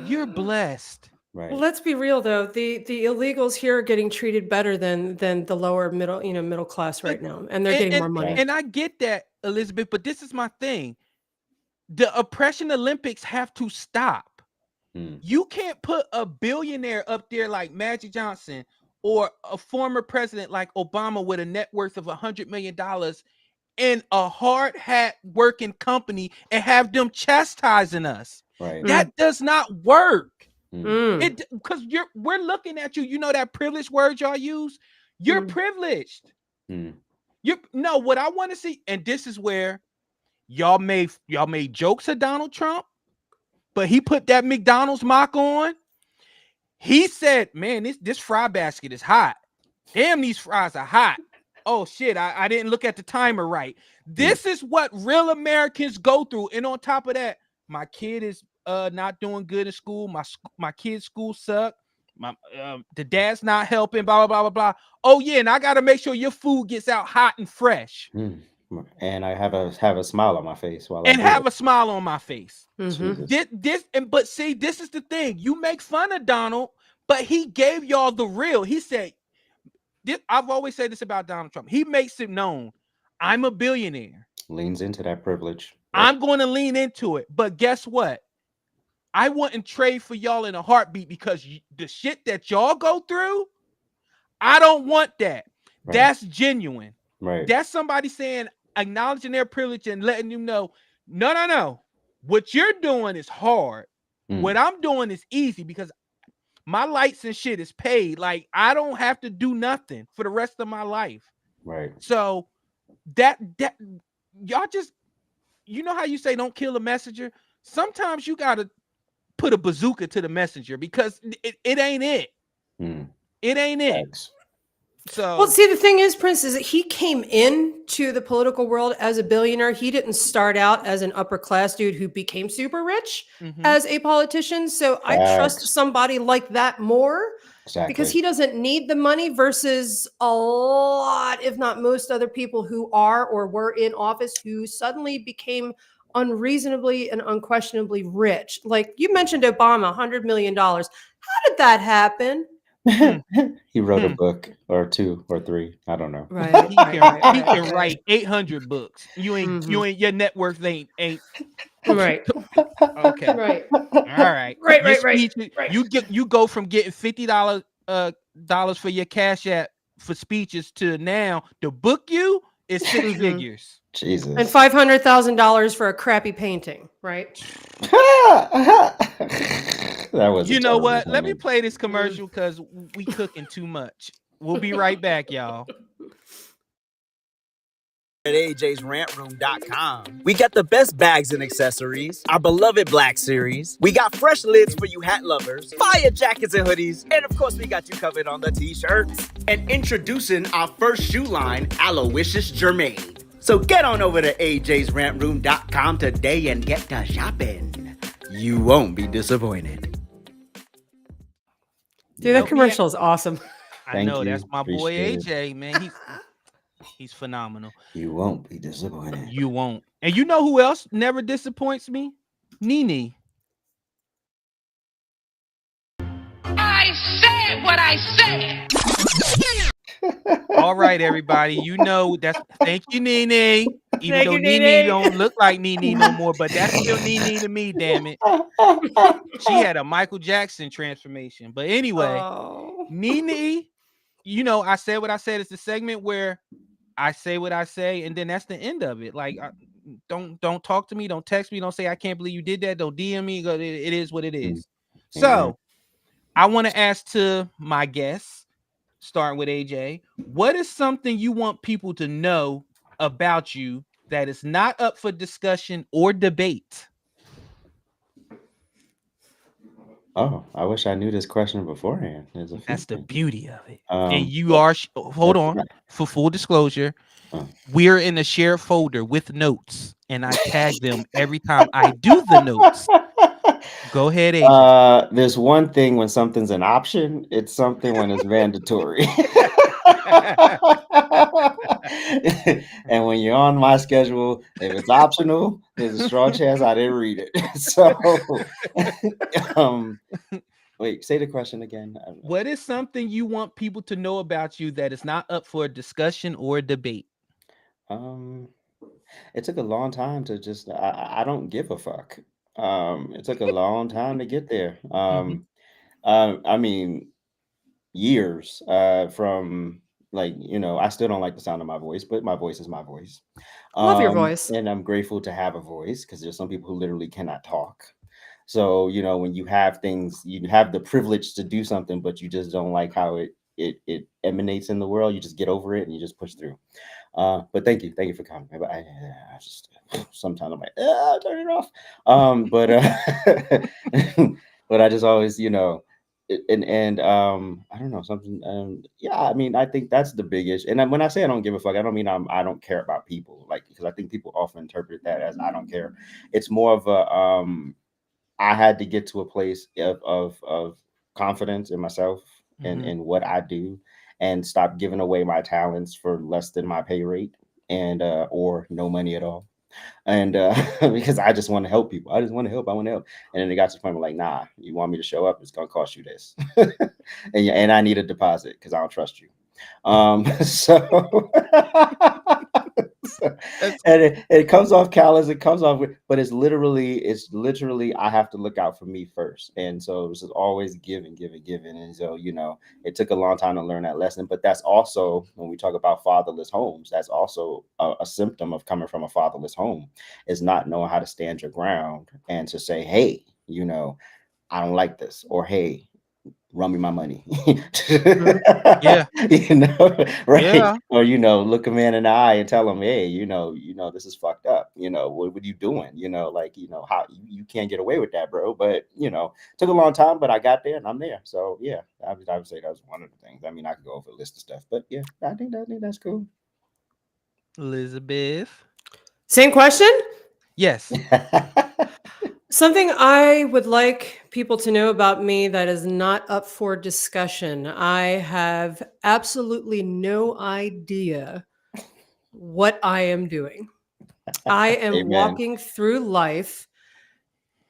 you're blessed. Right. Well, let's be real though. The illegals here are getting treated better than the lower middle class right now, and they're getting more money. And I get that, Elizabeth, but this is my thing. The oppression Olympics have to stop. You can't put a billionaire up there like Magic Johnson or a former president like Obama with a net worth of $100 million in a hard hat working company and have them chastising us. Right. That does not work. Because we're looking at you. You know that privileged word y'all use? You're privileged. What I want to see, and this is where y'all made jokes of Donald Trump, but he put that McDonald's mock on. He said, man, this fry basket is hot. Damn, these fries are hot. Oh shit, I didn't look at the timer right. This is what real Americans go through. And on top of that, my kid is not doing good in school. My kid's school suck. The dad's not helping. Blah blah blah blah blah. Oh yeah, and I gotta make sure your food gets out hot and fresh. And I have a smile on my face while a smile on my face. But see, this is the thing. You make fun of Donald, but he gave y'all the real. He said, I've always said this about Donald Trump. He makes it known. I'm a billionaire. Leans into that privilege. I'm going to lean into it. But guess what? I wouldn't trade for y'all in a heartbeat because the shit that y'all go through, I don't want that. Right. That's genuine. Right. That's somebody saying, acknowledging their privilege and letting you know, no. What you're doing is hard. What I'm doing is easy because my lights and shit is paid. Like, I don't have to do nothing for the rest of my life. Right. So that y'all just, you know how you say don't kill a messenger? Sometimes you got to put a bazooka to the messenger because it ain't it. It ain't it. Thanks. So, well, see, the thing is, Prince, is that he came into the political world as a billionaire. He didn't start out as an upper class dude who became super rich as a politician. So I trust somebody like that more because he doesn't need the money versus a lot, if not most other people who are or were in office who suddenly became unreasonably and unquestionably rich. Like you mentioned Obama, $100 million. How did that happen? He wrote a book or 2 or 3. I don't know. Right. He can write 800 books. You ain't your net worth ain't right. Okay. Right. All right. Right. You go from getting $50 for your Cash App for speeches to now to book you is 6 figures. Jesus. And $500,000 for a crappy painting, right? That was a You know terrible what? Let me moment. play this commercial because we cooking too much. We'll be right back, y'all. At AJ'sRantRoom.com. We got the best bags and accessories, our beloved Black Series. We got fresh lids for you hat lovers, fire jackets and hoodies, and of course we got you covered on the t-shirts. And introducing our first shoe line, Aloysius Germain. So get on over to AJ'sRantRoom.com today and get to shopping. You won't be disappointed. Dude, that commercial is awesome. I Thank know you. that's my boy Appreciate AJ, it. man. He's phenomenal. You won't be disappointed. You won't. And you know who else never disappoints me? Nene. I said what I said. All right, everybody. You know that's thank you, Nene. Even Thank though you, Nene Nene. don't look like Nene no more, but that's still Nene to me, damn it. She had a Michael Jackson transformation. But anyway, Oh. Nene, you know, I said what I said. It's the segment where I say what I say, and then that's the end of it. Like, don't talk to me, don't text me, don't say I can't believe you did that, don't DM me. It is what it is. So I want to ask to my guests, starting with AJ, what is something you want people to know about you that is not up for discussion or debate? Oh, I wish I knew this question beforehand. That's the beauty of it. Um, And you are, hold on, for full disclosure, we're in a shared folder with notes, and I tag them every time I do the notes. Go ahead, AJ. There's one thing when something's an option, it's something when it's mandatory. And when you're on my schedule, if it's optional, there's a strong chance I didn't read it. So, wait, say the question again. What is something you want people to know about you that is not up for discussion or debate? It took a long time to just, I don't give a fuck. It took a long time to get there. I mean, years from like, I still don't like the sound of my voice, but my voice is my voice. Love your voice. And I'm grateful to have a voice because there's some people who literally cannot talk. So, when you have things, you have the privilege to do something, but you just don't like how it emanates in the world. You just get over it and you just push through. But thank you for coming. But I just sometimes I'm like, turn it off. But I just always, and I don't know, something. Yeah, I mean, I think that's the biggest. And when I say I don't give a fuck, I don't mean I don't care about people, like, because I think people often interpret that as I don't care. It's more of a I had to get to a place of confidence in myself and in what I do, and stop giving away my talents for less than my pay rate and or no money at all. And because I just want to help people. I just want to help. I want to help. And then it got to the point where like, nah, you want me to show up? It's gonna cost you this. and I need a deposit because I don't trust you. And it comes off callous, it comes off with, but it's literally I have to look out for me first. And so this is always giving. And so, it took a long time to learn that lesson. But that's also, when we talk about fatherless homes, that's also a symptom of coming from a fatherless home, is not knowing how to stand your ground and to say, hey, I don't like this, or hey, run me my money. Yeah. Right. Yeah. Or, look a man in the eye and tell him, hey, this is fucked up. What are you doing? How you can't get away with that, bro. But, took a long time, but I got there and I'm there. So yeah, I would say that was one of the things. I mean, I could go over a list of stuff, but yeah, I think that's cool. Elizabeth. Same question? Yes. Something I would like people to know about me that is not up for discussion. I have absolutely no idea what I am doing. I am Amen. walking through life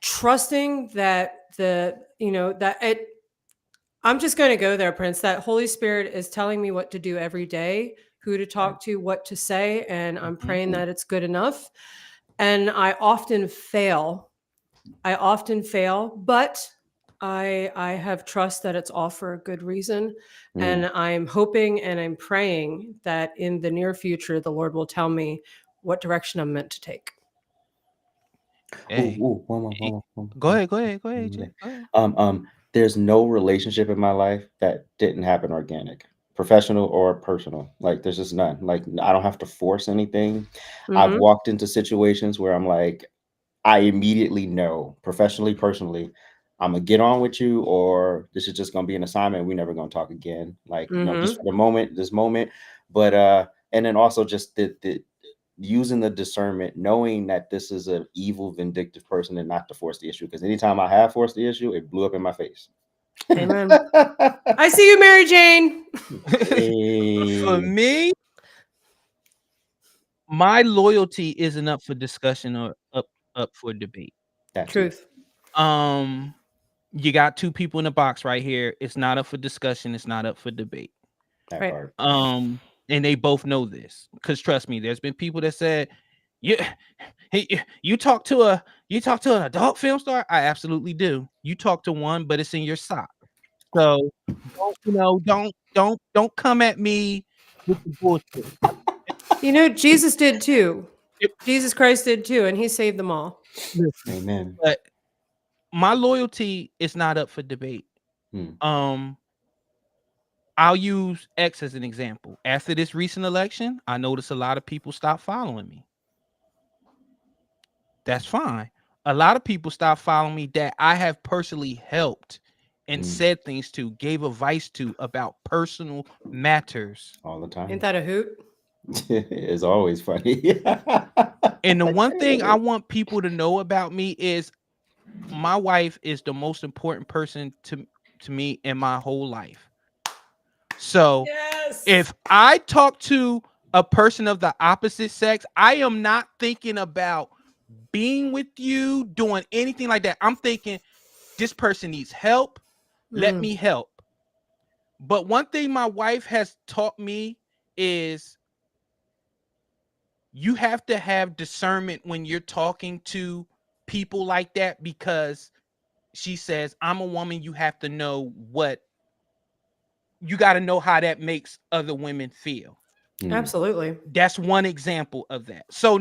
trusting that I'm just going to go there, Prince, that Holy Spirit is telling me what to do every day, who to talk to, what to say, and I'm praying that it's good enough. And I often fail, but I have trust that it's all for a good reason. Mm. And I'm hoping and I'm praying that in the near future, the Lord will tell me what direction I'm meant to take. Hey, One more. go ahead, Jay, go ahead. There's no relationship in my life that didn't happen organic, professional or personal. Like, there's just none. Like, I don't have to force anything. I've Mhm. walked into situations where I'm like, I immediately know, professionally, personally, I'm gonna get on with you, or this is just gonna be an assignment. We're never gonna talk again. Like, just for the moment, this moment. But and then also just the using the discernment, knowing that this is an evil, vindictive person, and not to force the issue. Because anytime I have forced the issue, it blew up in my face. Amen. I see you, Mary Jane. For me, my loyalty isn't up for discussion or up for debate. That's Truth. You got two people in the box right here. It's not up for discussion. It's not up for debate. that Right. part. And they both know this, because trust me, there's been people that said, hey, you talk to an adult film star. I absolutely do. You talk to one, but it's in your sock. So don't come at me with the bullshit. You know, Jesus did too. Yep. Jesus Christ did too, and he saved them all. Amen. But my loyalty is not up for debate. Hmm. I'll use X as an example. After this recent election, I noticed a lot of people stopped following me. That's fine. A lot of people stopped following me that I have personally helped and said things to, gave advice to about personal matters. All the time. Ain't that a hoot? It's always funny. And the one thing I want people to know about me is my wife is the most important person to me in my whole life. So Yes. if I talk to a person of the opposite sex, I am not thinking about being with you, doing anything like that. I'm thinking this person needs help. Let me help. But one thing my wife has taught me is you have to have discernment when you're talking to people like that, because she says, I'm a woman. You have to know you got to know how that makes other women feel. Absolutely. That's one example of that. So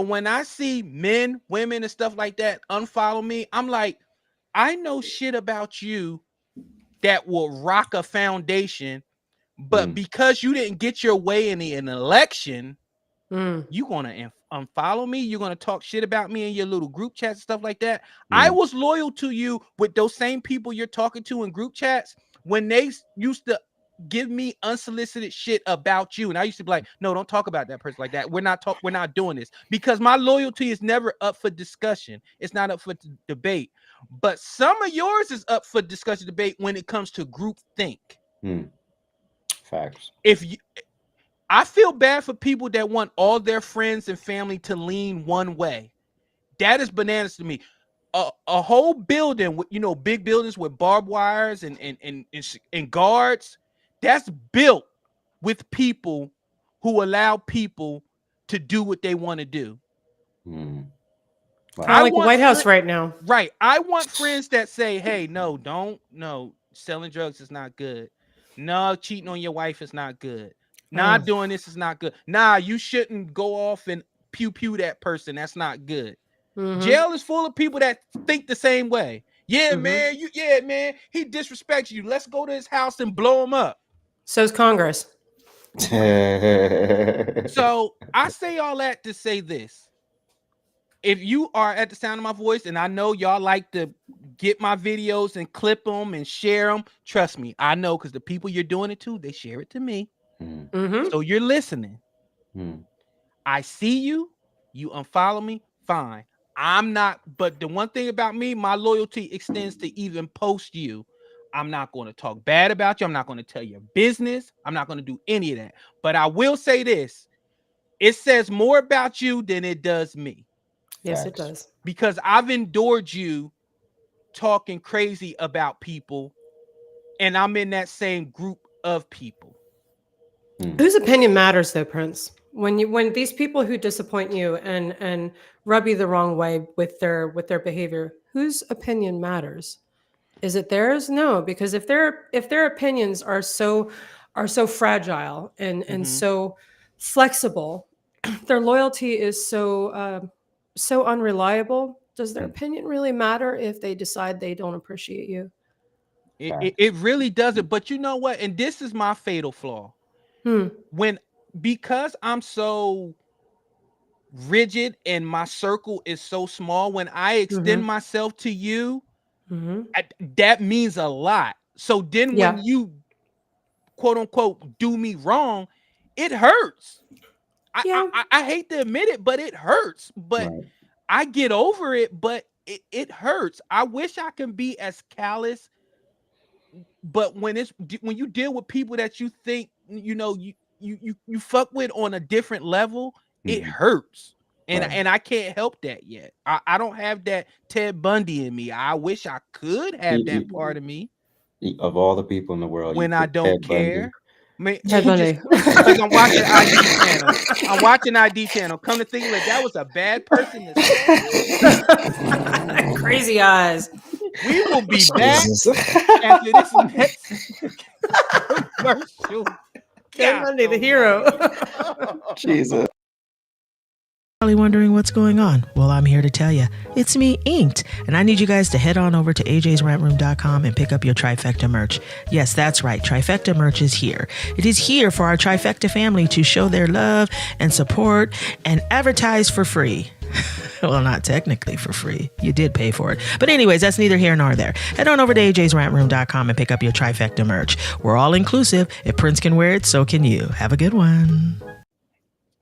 when I see men, women, and stuff like that unfollow me, I'm like, I know shit about you that will rock a foundation, but because you didn't get your way in an election, you're gonna unfollow me. You're gonna talk shit about me in your little group chats and stuff like that. I was loyal to you with those same people you're talking to in group chats when they used to give me unsolicited shit about you, and I used to be like, no, don't talk about that person like that. We're not doing this, because my loyalty is never up for discussion. It's not up for debate. But some of yours is up for discussion, debate when it comes to group think. Facts. I feel bad for people that want all their friends and family to lean one way. That is bananas to me. A whole building with, big buildings with barbed wires and guards, that's built with people who allow people to do what they want to do. Kind of like the White House right now. Right. I want friends that say, hey, no, selling drugs is not good. No, cheating on your wife is not good. Not doing this is not good. Nah, you shouldn't go off and pew that person. That's not good. Jail is full of people that think the same way. Yeah, man. Man. He disrespects you. Let's go to his house and blow him up. So's Congress. So I say all that to say this. If you are at the sound of my voice, and I know y'all like to get my videos and clip them and share them, trust me, I know, because the people you're doing it to, they share it to me. So you're listening. I see you unfollow me, fine. I'm not, but the one thing about me, my loyalty extends to even post you. I'm not going to talk bad about you. I'm not going to tell your business. I'm not going to do any of that. But I will say this. It says more about you than it does me. Yes, it does. Because I've endured you talking crazy about people, and I'm in that same group of people. Whose opinion matters, though, Prince? When these people who disappoint you and rub you the wrong way with their behavior, whose opinion matters? Is it theirs? No, because if their opinions are so fragile and so flexible, their loyalty is so unreliable. Does their opinion really matter if they decide they don't appreciate you? It really doesn't. But you know what? And this is my fatal flaw. Because I'm so rigid and my circle is so small, when I extend myself to you, that means a lot. So then when you quote unquote do me wrong, it hurts. I hate to admit it, but it hurts. But I get over it, but it hurts. I wish I can be as callous, but when you deal with people that you think you fuck with on a different level, it hurts. And I can't help that yet. I don't have that Ted Bundy in me. I wish I could have that part of me. Of all the people in the world, when I don't care. Ted Bundy. Because I'm watching ID channel. I'm watching ID channel. Come to think of it, that was a bad person to say. Crazy eyes. We will be back after this next commercial. Ted Bundy, the hero. Jesus. Probably wondering what's going on. Well, I'm here to tell you. It's me, Inked, and I need you guys to head on over to ajsrantroom.com and pick up your Trifecta merch. Yes, that's right. Trifecta merch is here. It is here for our Trifecta family to show their love and support and advertise for free. Well, not technically for free. You did pay for it. But anyways, that's neither here nor there. Head on over to ajsrantroom.com and pick up your Trifecta merch. We're all inclusive. If Prince can wear it, so can you. Have a good one.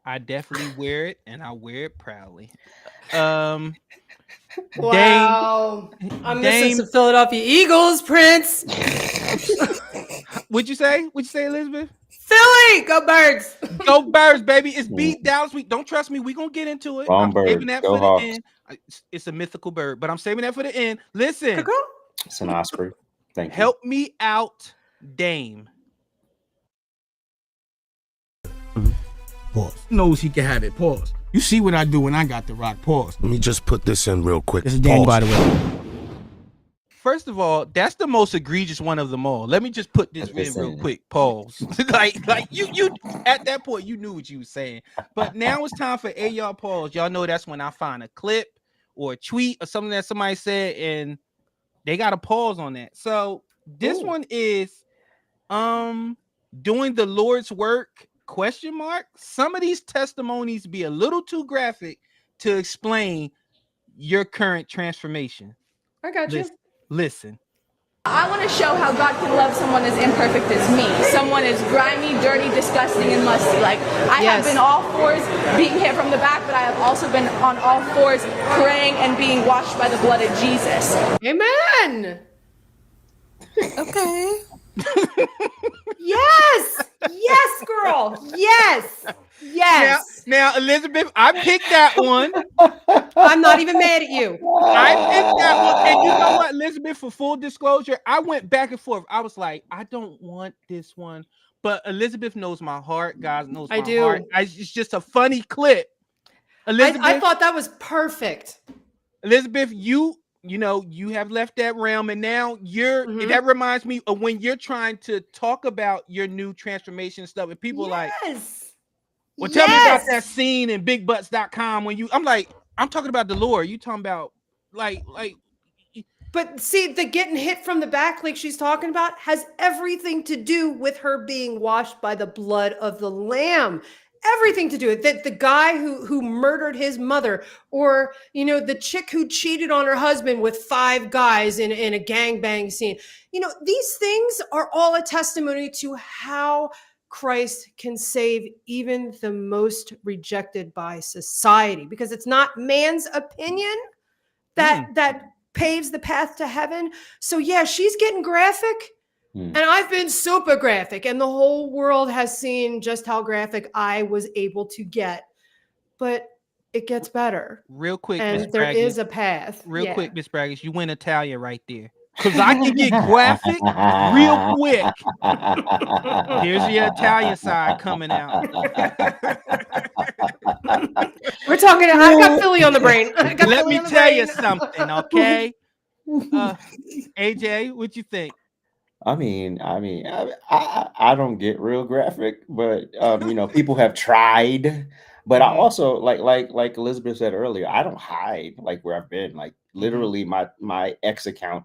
I definitely wear it, and I wear it proudly. Wow. I'm missing some Philadelphia Eagles, Prince. What'd you say, Elizabeth? Philly, go Birds. Go Birds, baby. It's beat Dallas week. Don't trust me. We're going to get into it. Wrong I'm bird. saving that Go for Hawks. the end. It's a mythical bird, but I'm saving that for the end. Listen. It's an osprey. Thank you. Help me out, Dame. Pause. Knows he can have it. Pause. You see what I do when I got the rock. Pause. Let me just put this in real quick. This is Dan, by the way. First of all, that's the most egregious one of them all. Let me just put this in real quick. Pause. like you at that point you knew what you were saying. But now it's time for AYOO pause. Y'all know that's when I find a clip or a tweet or something that somebody said and they got a pause on that. So this one is doing the Lord's work ? Some of these testimonies be a little too graphic to explain your current transformation. I got you. Listen. I want to show how God can love someone as imperfect as me. Someone as grimy, dirty, disgusting, and musty. Like, I have been all fours being hit from the back, but I have also been on all fours praying and being washed by the blood of Jesus. Amen. Okay. Yes. Yes, girl. Yes. Yes. Now, Elizabeth, I picked that one. I'm not even mad at you. I picked that one. And you know what, Elizabeth, for full disclosure, I went back and forth. I was like, I don't want this one. But Elizabeth knows my heart. God knows my heart. It's just a funny clip. Elizabeth, I thought that was perfect. Elizabeth, you have left that realm, and now that reminds me of when you're trying to talk about your new transformation stuff, and people are like, well, tell me about that scene in bigbutts.com when I'm like, I'm talking about the Lord. You talking about like but see, the getting hit from the back, like she's talking about, has everything to do with her being washed by the blood of the Lamb. Everything to do with that. The guy who murdered his mother, or the chick who cheated on her husband with 5 guys in a gangbang scene. These things are all a testimony to how Christ can save even the most rejected by society, because it's not man's opinion that paves the path to heaven. So yeah, she's getting graphic. And I've been super graphic, and the whole world has seen just how graphic I was able to get. But it gets better. Real quick, and there is a path. Real quick, Miss Spraggins, you went Italian right there. Because I can get graphic real quick. Here's your Italian side coming out. We're talking, I got Philly on the brain. Let me tell you something, okay? AJ, what you think? I don't get real graphic, but people have tried. But I Mhm. also like Elizabeth said earlier, I don't hide like where I've been. Like literally, my ex account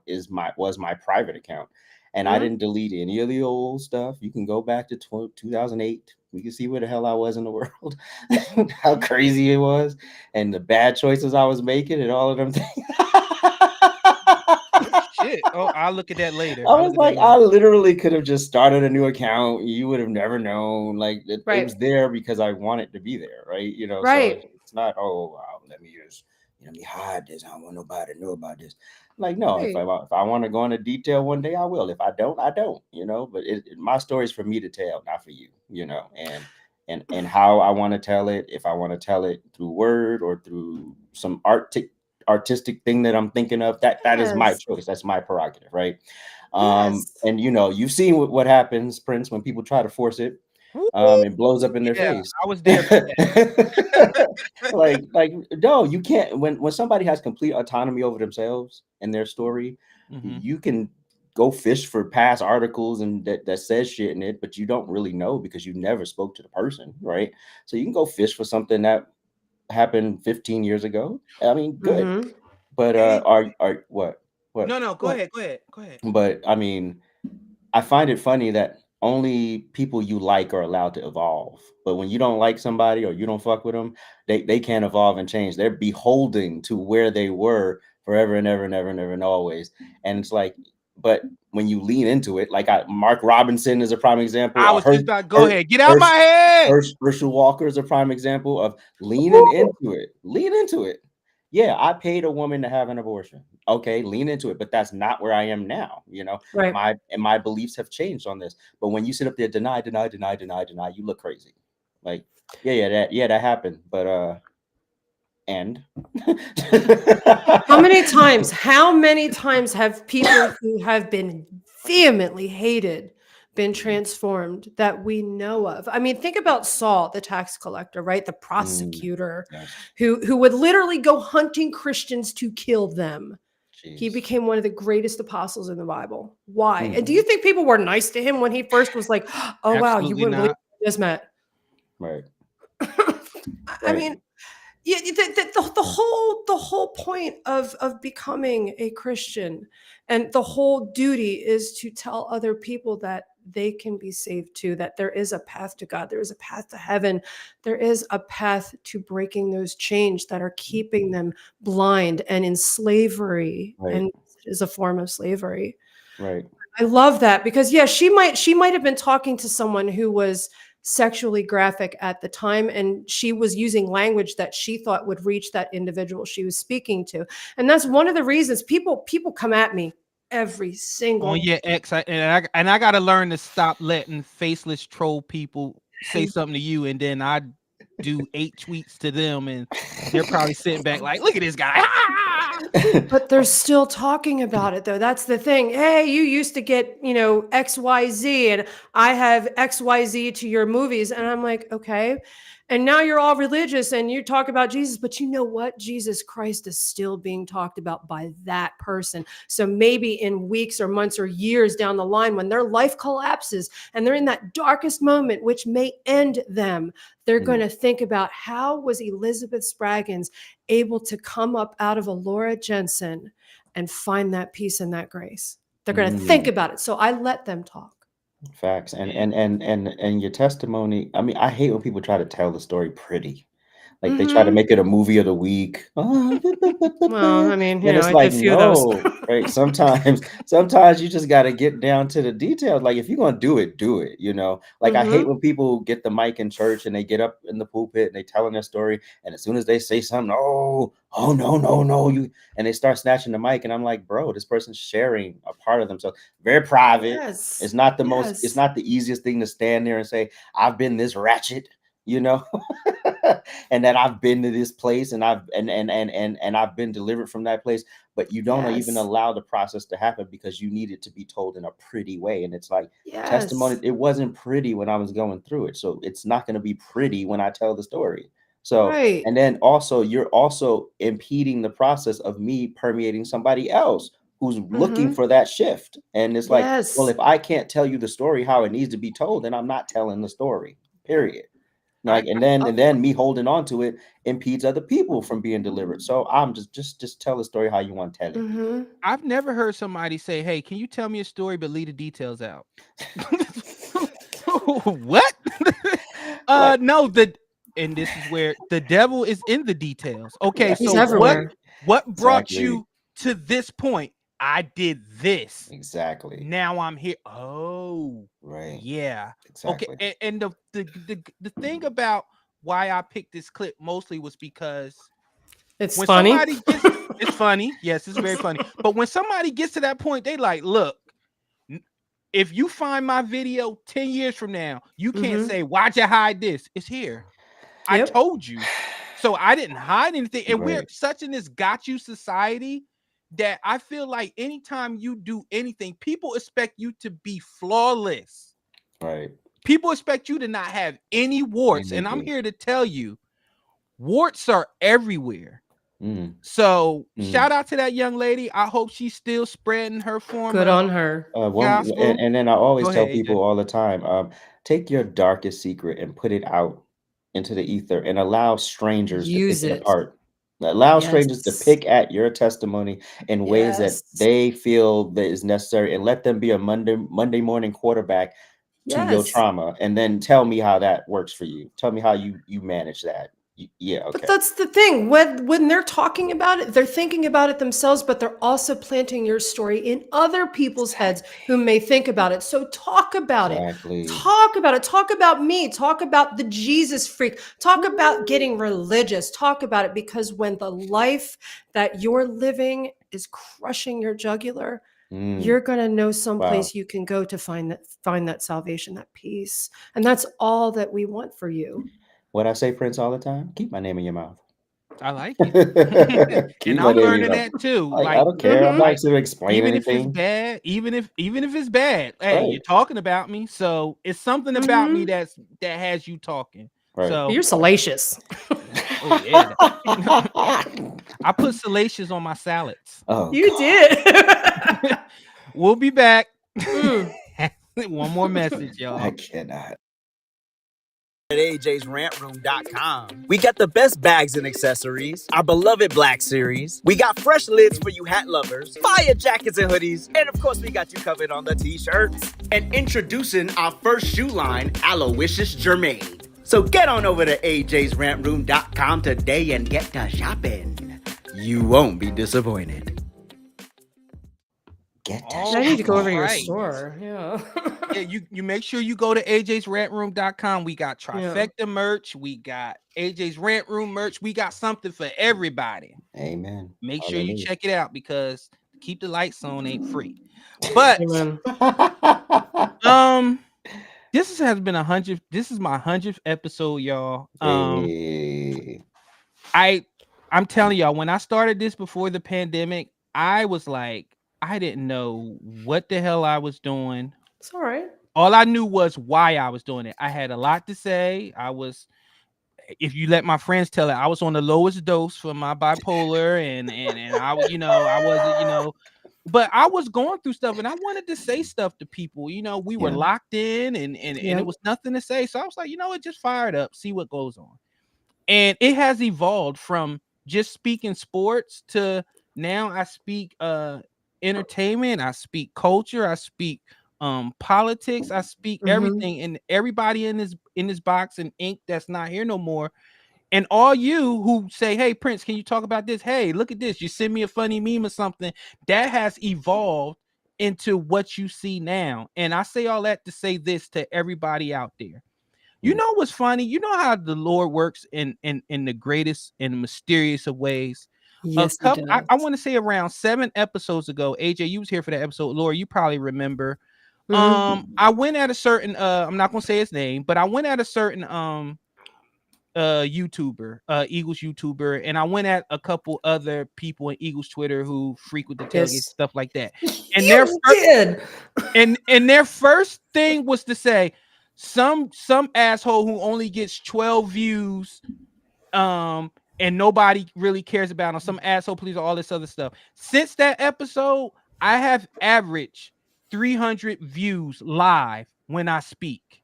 was my private account, and I Mhm. didn't delete any of the old stuff. You can go back to 2008. You can see where the hell I was in the world, how crazy it was, and the bad choices I was making, and all of them things. Oh shit. Oh, I'll look at that later. I I'll was look at that like, later. I literally could have just started a new account. You would have never known. Like it was Right. there because I want it to be there, right? So Right. it's not, oh wow, let me just let me hide this. I don't want nobody to know about this. Like, no, Right. if I want to go into detail one day, I will. If I don't, I don't, but my story is for me to tell, not for you, and how I want to tell it, if I want to tell it through word or through some artistic thing that I'm thinking of, that is my Yes. choice. That's my prerogative, right? Yes. And you've seen what happens, Prince, when people try to force it. Woo! It blows up in their Yeah, face. I was there for that. like no, you can't. When somebody has complete autonomy over themselves and their story, Mhm. you can go fish for past articles and that says shit in it, but you don't really know because you never spoke to the person, right? So you can go fish for something that happened 15 years ago. I mean, good. Mhm. But Hey, are what? no, go What? ahead. Go ahead. Go ahead. But I mean, I find it funny that only people you like are allowed to evolve. But when you don't like somebody or you don't fuck with them, they can't evolve and change. They're beholden to where they were forever and ever and ever and ever and always. And it's like, but when you lean into it, like Mark Robinson is a prime example. I was just about go Her, ahead. Get out my head. Herschel Walker is a prime example of leaning into it. Lean into it. Yeah, I paid a woman to have an abortion. Okay, lean into it, but that's not where I am now. Right. My beliefs have changed on this. But when you sit up there, deny, deny, deny, deny, deny, you look crazy. Like, that happened. But and How many times? How many times have people who have been vehemently hated been transformed that we know of? I mean, think about Saul, the tax collector, right? The Mm, prosecutor yes, who would literally go hunting Christians to kill them. He jeez. became one of the greatest apostles in the Bible. Why? And do Mhm. you think people were nice to him when he first was like, "Oh wow, you Absolutely wouldn't believe not. what I just met"? Right, I right, mean, yeah, the whole point of becoming a Christian and the whole duty is to tell other people that they can be saved too, that there is a path to God, there is a path to heaven, there is a path to breaking those chains that are keeping them blind and in slavery, right, and it is a form of slavery. right. I love that because yeah, she might have been talking to someone who was sexually graphic at the time and she was using language that she thought would reach that individual she was speaking to. And that's one of the reasons people come at me every On single your ex, I gotta learn to stop letting faceless troll people say day. something to you, and then I do 8 tweets to them, and they're probably sitting back like, "Look at this guy." But they're still talking about it though. That's the thing. Hey, you used to get, XYZ and I have XYZ to your movies. And I'm like, okay. And now you're all religious and you talk about Jesus, but you know what? Jesus Christ is still being talked about by that person. So maybe in weeks or months or years down the line, when their life collapses and they're in that darkest moment, which may end them, they're going Mm, to think about how was Elizabeth Spraggins able to come up out of Alura Jenson and find that peace and that grace. They're going to think mm. about it. So I let them talk. Facts. And Man. and and and and your testimony. I mean, I hate when people try to tell the story pretty. Like they try to Hmm. make it a movie of the week. Oh, Well, I mean, and it's I did like, a few of those. no, right? Sometimes you just got to get down to the details. Like if you're gonna do it, do it. Like I hate Hmm. when people get the mic in church and they get up in the pulpit and they telling their story, and as soon as they say something, oh no, no, no, and they start snatching the mic, and I'm like, bro, this person's sharing a part of themselves, very private. Yes. It's Yes. not the easiest thing to stand there and say, I've been this ratchet, you know. And that I've been to this place and I've been delivered from that place, but you don't even Yes. allow the process to happen because you need it to be told in a pretty way. And it's like testimony, Yes. it wasn't pretty when I was going through it, so it's not going to be pretty when I tell the story. So, Right. and then also you're also impeding the process of me permeating somebody else who's looking for that shift. And it's like, well, Yes. if I can't tell you the story how it needs to be told, then I'm not telling the story. Period. Like, and then me holding on to it impedes other people from being delivered. So I'm just tell the story how you want to tell it. Mm-hmm. I've never heard somebody say, "Hey, can you tell me a story but leave the details out?" What? Like, No, and this is where the devil is in the details. Okay, yes, He's so everywhere. what brought exactly. you to this point? I did this. Exactly. Now I'm here. Oh, Right. yeah. Exactly. Okay, and the thing about why I picked this clip mostly was because It's when funny. somebody gets, it's funny. Yes, it's very funny. But when somebody gets to that point, they like, look, if you find my video 10 years from now, you can't say, why'd you hide this? It's here. I Yep. told you. So I didn't hide anything. And we're Right. such in this got you society that I feel like anytime you do anything, people expect you to be flawless. Right. People expect you to not have any warts. And I'm Anything. here to tell you, warts are everywhere. Mm. So shout out to that young lady. I hope she's still spreading her form Good of on her. gospel. And then I always Go tell ahead, AJ. people all the time, take your darkest secret and put it out into the ether and allow strangers to pick Use it it. apart. Allow strangers to Yes. pick at your testimony in ways that Yes. they feel that is necessary, and let them be a Monday morning quarterback to your Yes. trauma, and then tell me how that works for you. Tell me how you manage that. Yeah, But okay. that's the thing. When they're talking about it, they're thinking about it themselves, but they're also planting your story in other people's heads who may think about it. So talk about it. Exactly. Talk about it. Talk about me. Talk about the Jesus freak. Talk about getting religious. Talk about it, because when the life that you're living is crushing your jugular, you're going to know Wow. someplace you can go to find that salvation, that peace. And that's all that we want for you. What I say, Prince, all the time? Keep my name in your mouth. I like it. Keep And my I'm name in learning your mouth. that too. Like, I Like, don't care. I'm not like going to explain even if it's anything. bad, even if it's bad, hey, Right. you're talking about me. So it's something about me that has you talking. Right. So You're salacious. oh yeah. I put salacious on my salads. Oh, You God. did. We'll be back. Mm. One more message, y'all. I cannot. At AJ'sRantRoom.com. We got the best bags and accessories, our beloved Black Series. We got fresh lids for you hat lovers, fire jackets and hoodies, and of course we got you covered on the t-shirts. And introducing our first shoe line, Aloysius Germain. So get on over to AJ'sRantRoom.com today and get to shopping. You won't be disappointed. Get that. I need to go over All your right. store. Yeah. Yeah, you make sure you go to AJ'sRantRoom.com. We got Trifecta merch. We got AJ's Rant Room merch. We got something for everybody. Amen. Make sure you Hallelujah. check it out, because keep the lights on ain't free. But Amen. this has been 100. This is my 100th episode, y'all. Hey. I'm telling y'all, when I started this before the pandemic, I was like, I didn't know what the hell I was doing. It's all right. All I knew was why I was doing it. I had a lot to say. If you let my friends tell it, I was on the lowest dose for my bipolar, and I, I wasn't, but I was going through stuff, and I wanted to say stuff to people. We were locked in, and it was nothing to say. So I was like, it just fired up, see what goes on. And it has evolved from just speaking sports to now I speak entertainment, I speak culture, I speak politics, I speak everything, and everybody in this box and ink that's not here no more. And all you who say, hey Prince, can you talk about this? Hey, look at this. You send me a funny meme or something. That has evolved into what you see now. And I say all that to say this to everybody out there. You know what's funny? You know how the Lord works in the greatest and mysterious of ways. Yes, he does. I want to say around 7 episodes ago, AJ, you was here for that episode. Laura, you probably remember. I went at a certain I'm not gonna say his name, but I went at a certain YouTuber, Eagles YouTuber, and I went at a couple other people in Eagles Twitter who frequent the tailgate, stuff like that. And and their first thing was to say some asshole who only gets 12 views, and nobody really cares about him, some asshole, please, all this other stuff. Since that episode, I have averaged 300 views live when I speak.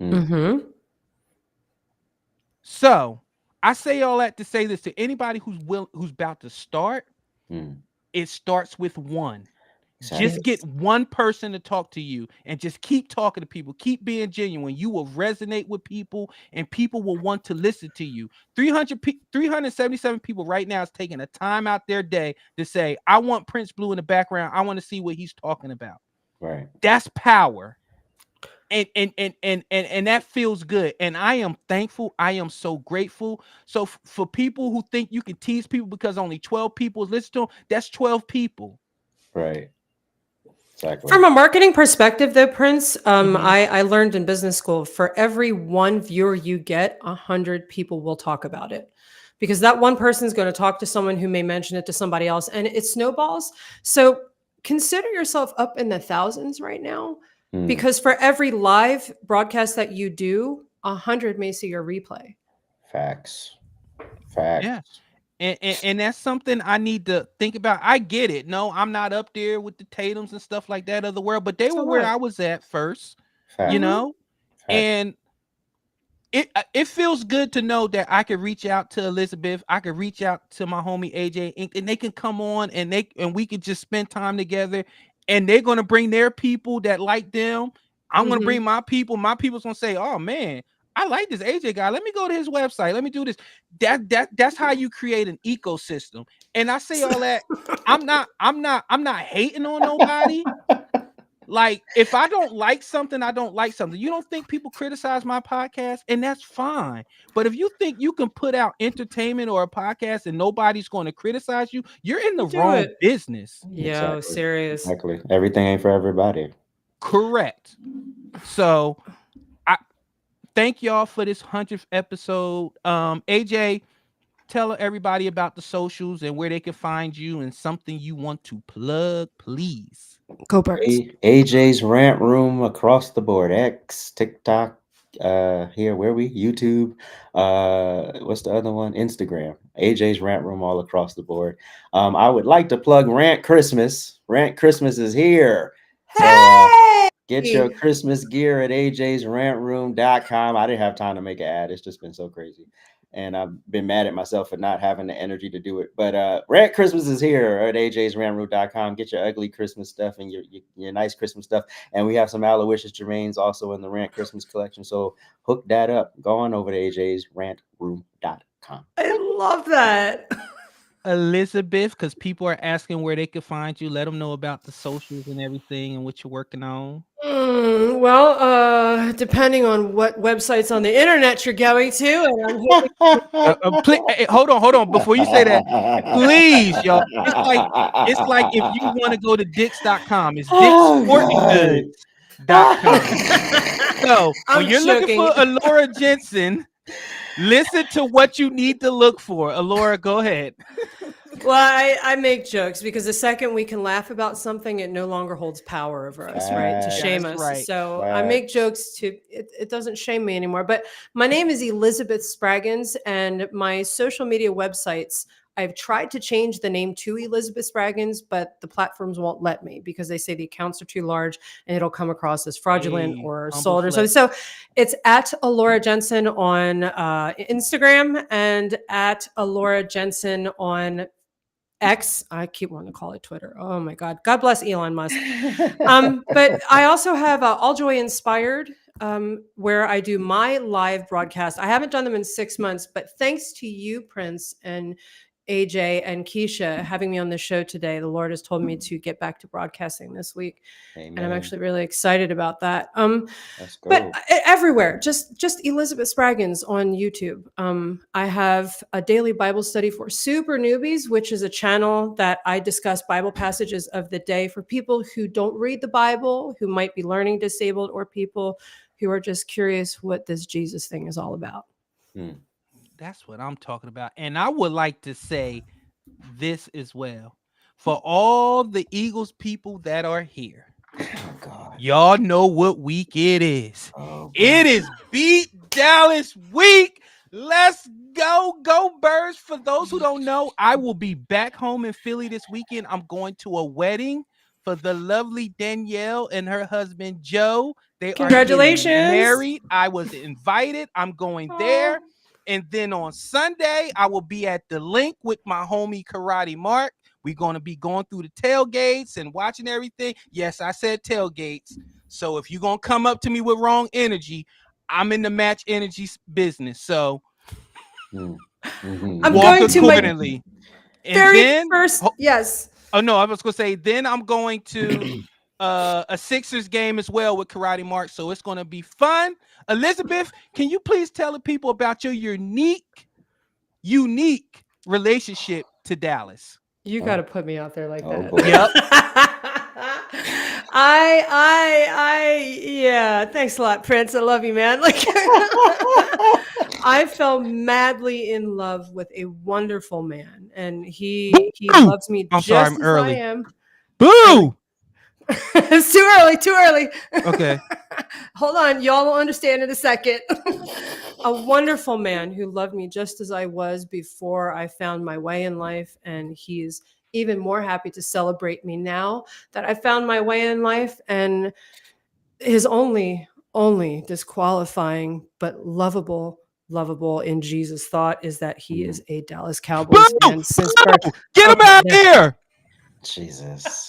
Mm-hmm. So I say all that to say this to anybody who's about to start. It starts with one. Exactly. Just get one person to talk to you and just keep talking to people. Keep being genuine. You will resonate with people and people will want to listen to you. 377 people right now is taking a time out their day to say, I want Prince Blue in the background. I want to see what he's talking about. Right. That's power. And that feels good. And I am thankful. I am so grateful. So for people who think you can tease people because only 12 people listen to them, that's 12 people. Right. Exactly. From a marketing perspective, though, Prince, I learned in business school, for every one viewer you get, 100 people will talk about it. Because that one person is going to talk to someone who may mention it to somebody else, and it snowballs. So consider yourself up in the thousands right now, because for every live broadcast that you do, 100 may see your replay. Facts. Yeah. And that's something I need to think about. I get it. No, I'm not up there with the Tatums and stuff like that of the world, but they were where I was at first, you know? And it feels good to know that I could reach out to Elizabeth. I could reach out to my homie AJ, and they can come on and we could just spend time together. And they're gonna bring their people that like them. I'm gonna bring my people. My people's gonna say, "Oh man, I like this AJ guy. Let me go to his website. Let me do this." That's how you create an ecosystem. And I say all that. I'm not hating on nobody. Like, if I don't like something, I don't like something. You don't think people criticize my podcast, and that's fine. But if you think you can put out entertainment or a podcast and nobody's going to criticize you, you're in the wrong business. Yo, serious. Exactly. Everything ain't for everybody. Correct. So I thank y'all for this 100th episode. AJ, tell everybody about the socials and where they can find you and something you want to plug, please. Go Birds. AJ's Rant Room across the board. X, TikTok, here, where we? YouTube. What's the other one? Instagram. AJ's Rant Room all across the board. I would like to plug Rant Christmas. Rant Christmas is here. So get your Christmas gear at ajsrantroom.com. I didn't have time to make an ad. It's just been so crazy. And I've been mad at myself for not having the energy to do it. But Rant Christmas is here at ajsrantroom.com. Get your ugly Christmas stuff and your nice Christmas stuff. And we have some Aloysius Germains also in the Rant Christmas collection. So hook that up. Go on over to ajsrantroom.com. I love that. Elizabeth, because people are asking where they can find you. Let them know about the socials and everything and what you're working on. Well, depending on what websites on the internet you're going to, and hold on. Before you say that, please, y'all. It's like if you want to go to Dicks.com, it's DicksSportingGoods.com. So when you're looking for Alura Jenson, listen to what you need to look for. Alura, go ahead. Well, I make jokes because the second we can laugh about something, it no longer holds power over us, right? To shame us. Right. So I make jokes it doesn't shame me anymore. But my name is Elizabeth Spraggins, and my social media websites, I've tried to change the name to Elizabeth Spraggins, but the platforms won't let me because they say the accounts are too large and it'll come across as fraudulent or sold or something. So it's at Alura Jenson on Instagram and at Alura Jenson on X. I keep wanting to call it Twitter. Oh my God. God bless Elon Musk. But I also have All Joy Inspired, where I do my live broadcast. I haven't done them in 6 months, but thanks to you, Prince, and AJ and Keisha having me on the show today, the Lord has told me to get back to broadcasting this week. Amen. And I'm actually really excited about that. Let's go. But everywhere, just Elizabeth Spraggins on YouTube. I have a daily Bible study for super newbies, which is a channel that I discuss Bible passages of the day for people who don't read the Bible, who might be learning disabled, or people who are just curious what this Jesus thing is all about. That's what I'm talking about. And I would like to say this as well. For all the Eagles people that are here, y'all know what week it is. It is Beat Dallas week. Let's go Birds. For those who don't know, I will be back home in Philly this weekend. I'm going to a wedding for the lovely Danielle and her husband Joe. They are Congratulations. getting married. I was invited. I'm going there. And then on Sunday, I will be at the Link with my homie Karate Mark. We're going to be going through the tailgates and watching everything. Yes, I said tailgates. So if you're going to come up to me with wrong energy, I'm in the match energy business. So I'm walk going to accordingly. my very first. Yes. Oh, no, I was going to say, then I'm going to a Sixers game as well with Karate Mark. So it's going to be fun. Elizabeth, can you please tell the people about your unique relationship to Dallas? You got to put me out there like that. Boy. Yep. Yeah. Thanks a lot, Prince. I love you, man. Like, I fell madly in love with a wonderful man, and he loves me I'm just sorry, I'm as early. I am. Boo! It's too early. Too early. Okay. Hold on. Y'all will understand in a second. A wonderful man who loved me just as I was before I found my way in life. And he's even more happy to celebrate me now that I found my way in life. And his only disqualifying but lovable in Jesus thought is that he is a Dallas Cowboys fan since birth. Get him out of here. Jesus.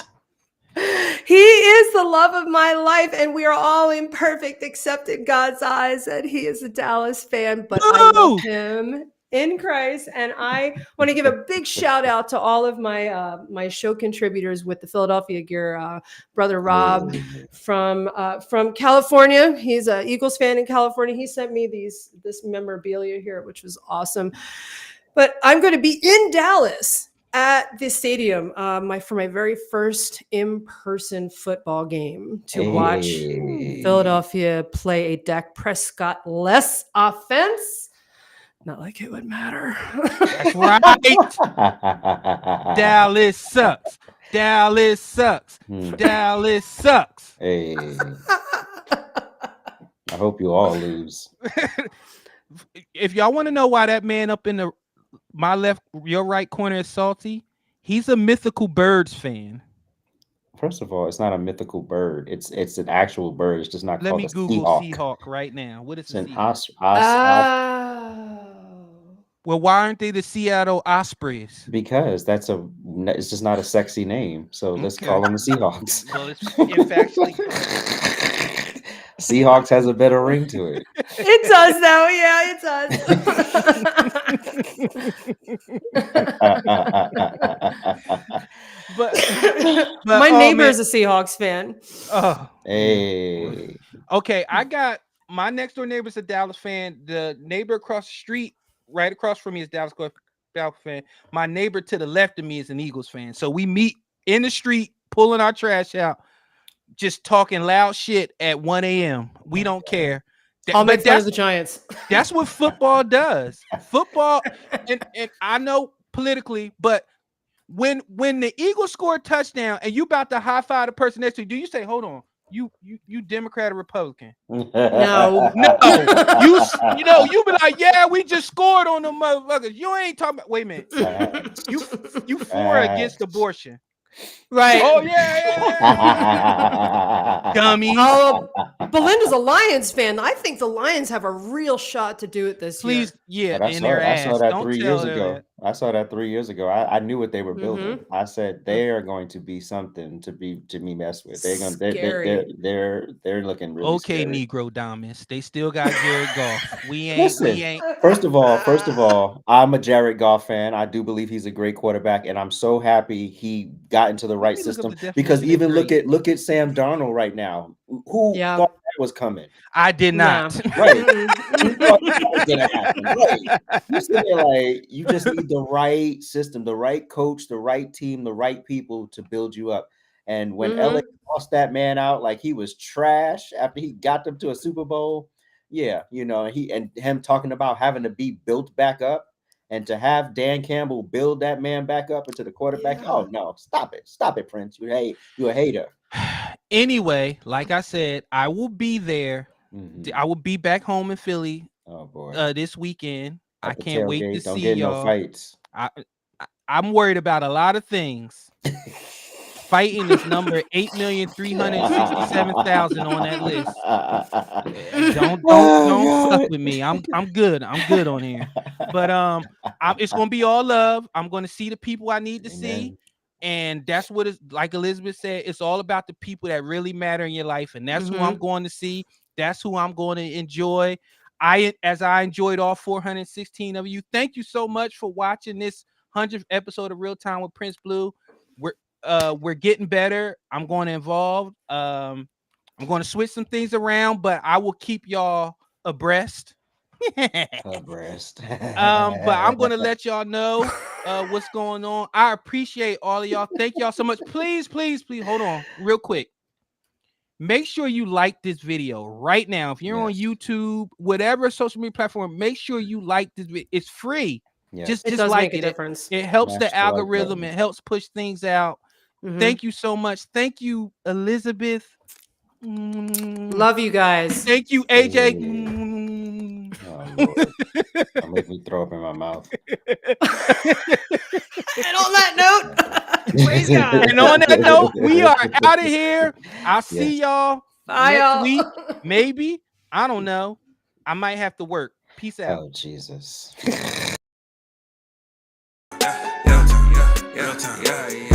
He is the love of my life, and we are all imperfect except in God's eyes, and he is a Dallas fan, but I love him in Christ. And I want to give a big shout out to all of my my show contributors with the Philadelphia gear. Brother Rob from California. He's an Eagles fan in California. He sent me this memorabilia here, which was awesome. But I'm going to be in Dallas at the stadium for my very first in-person football game to watch Philadelphia play a Dak Prescott-less offense. Not like it would matter. That's right. Dallas sucks. Dallas sucks. Dallas sucks. Hey. I hope you all lose. If y'all want to know why that man up in my left, your right corner is salty, he's a mythical birds fan. First of all, it's not a mythical bird. It's an actual bird. It's just not Let called me a Google Seahawk. Seahawk right now. What is It's a an Seahawk? Well, why aren't they the Seattle Ospreys? Because it's just not a sexy name. So let's call them the Seahawks. Well, it's factually Seahawks has a better ring to it. It does, though. Yeah, it does. but my neighbor is a Seahawks fan. Oh, hey. Okay, I got my next door neighbor's a Dallas fan. The neighbor across the street, right across from me, is Dallas fan. My neighbor to the left of me is an Eagles fan. So we meet in the street, pulling our trash out, just talking loud shit at 1 a.m. We don't care. I'll make fun of the Giants. That's what football does. Football, and I know politically, but when the Eagles score a touchdown and you about to high five the person next to you, do you say, "Hold on, you Democrat or Republican?" No. You be like, "Yeah, we just scored on them motherfuckers." You ain't talking about. Wait a minute, you for or against abortion? Right. Oh yeah. Dummy. Belinda's a Lions fan. I think the Lions have a real shot to do it this year. Please, yeah. I saw that 3 years ago. I saw that 3 years ago. I knew what they were building. I said they are going to be something to be messed with. They're looking really okay, scary. Negro Dominus. They still got Jared Goff. We ain't. First of all, I'm a Jared Goff fan. I do believe he's a great quarterback, and I'm so happy he got into the right system. Because even look at Sam Darnold right now. Who thought that was coming? I did not. Yeah. Right. You thought that was gonna happen. Right. You sit there like you just need the right system, the right coach, the right team, the right people to build you up. And when LA lost that man out like he was trash after he got them to a Super Bowl, him talking about having to be built back up. And to have Dan Campbell build that man back up into the quarterback, oh no, stop it, Prince. You're a hater. Anyway, like I said, I will be there. I will be back home in Philly. Oh boy, this weekend. I can't wait to see y'all. No fights. I'm worried about a lot of things. fighting is number 8,367,000 on that list. Don't fuck with me. I'm good. I'm good on here. But it's gonna be all love. I'm gonna see the people I need to see. And that's what it's like Elizabeth said, it's all about the people that really matter in your life. And that's who I'm going to see. That's who I'm going to enjoy. As I enjoyed all 416 of you. Thank you so much for watching this 100th episode of Real Time with Prince Blue. We're getting better. I'm going to involve. I'm going to switch some things around, but I will keep y'all abreast. Abreast. But I'm going to let y'all know what's going on. I appreciate all of y'all. Thank y'all so much. Please hold on real quick. Make sure you like this video right now. If you're on YouTube, whatever social media platform, make sure you like this video. It's free. Just does like make a difference. It helps Smash the the like algorithm. button. It helps push things out. Thank you so much. Thank you, Elizabeth. Love you guys. Thank you, AJ. Oh, Lord. Don't make me throw up in my mouth. And on that note, praise God. And on that note, we are out of here. I'll see y'all next week. Maybe. I don't know. I might have to work. Peace out. Oh, Jesus. Yeah.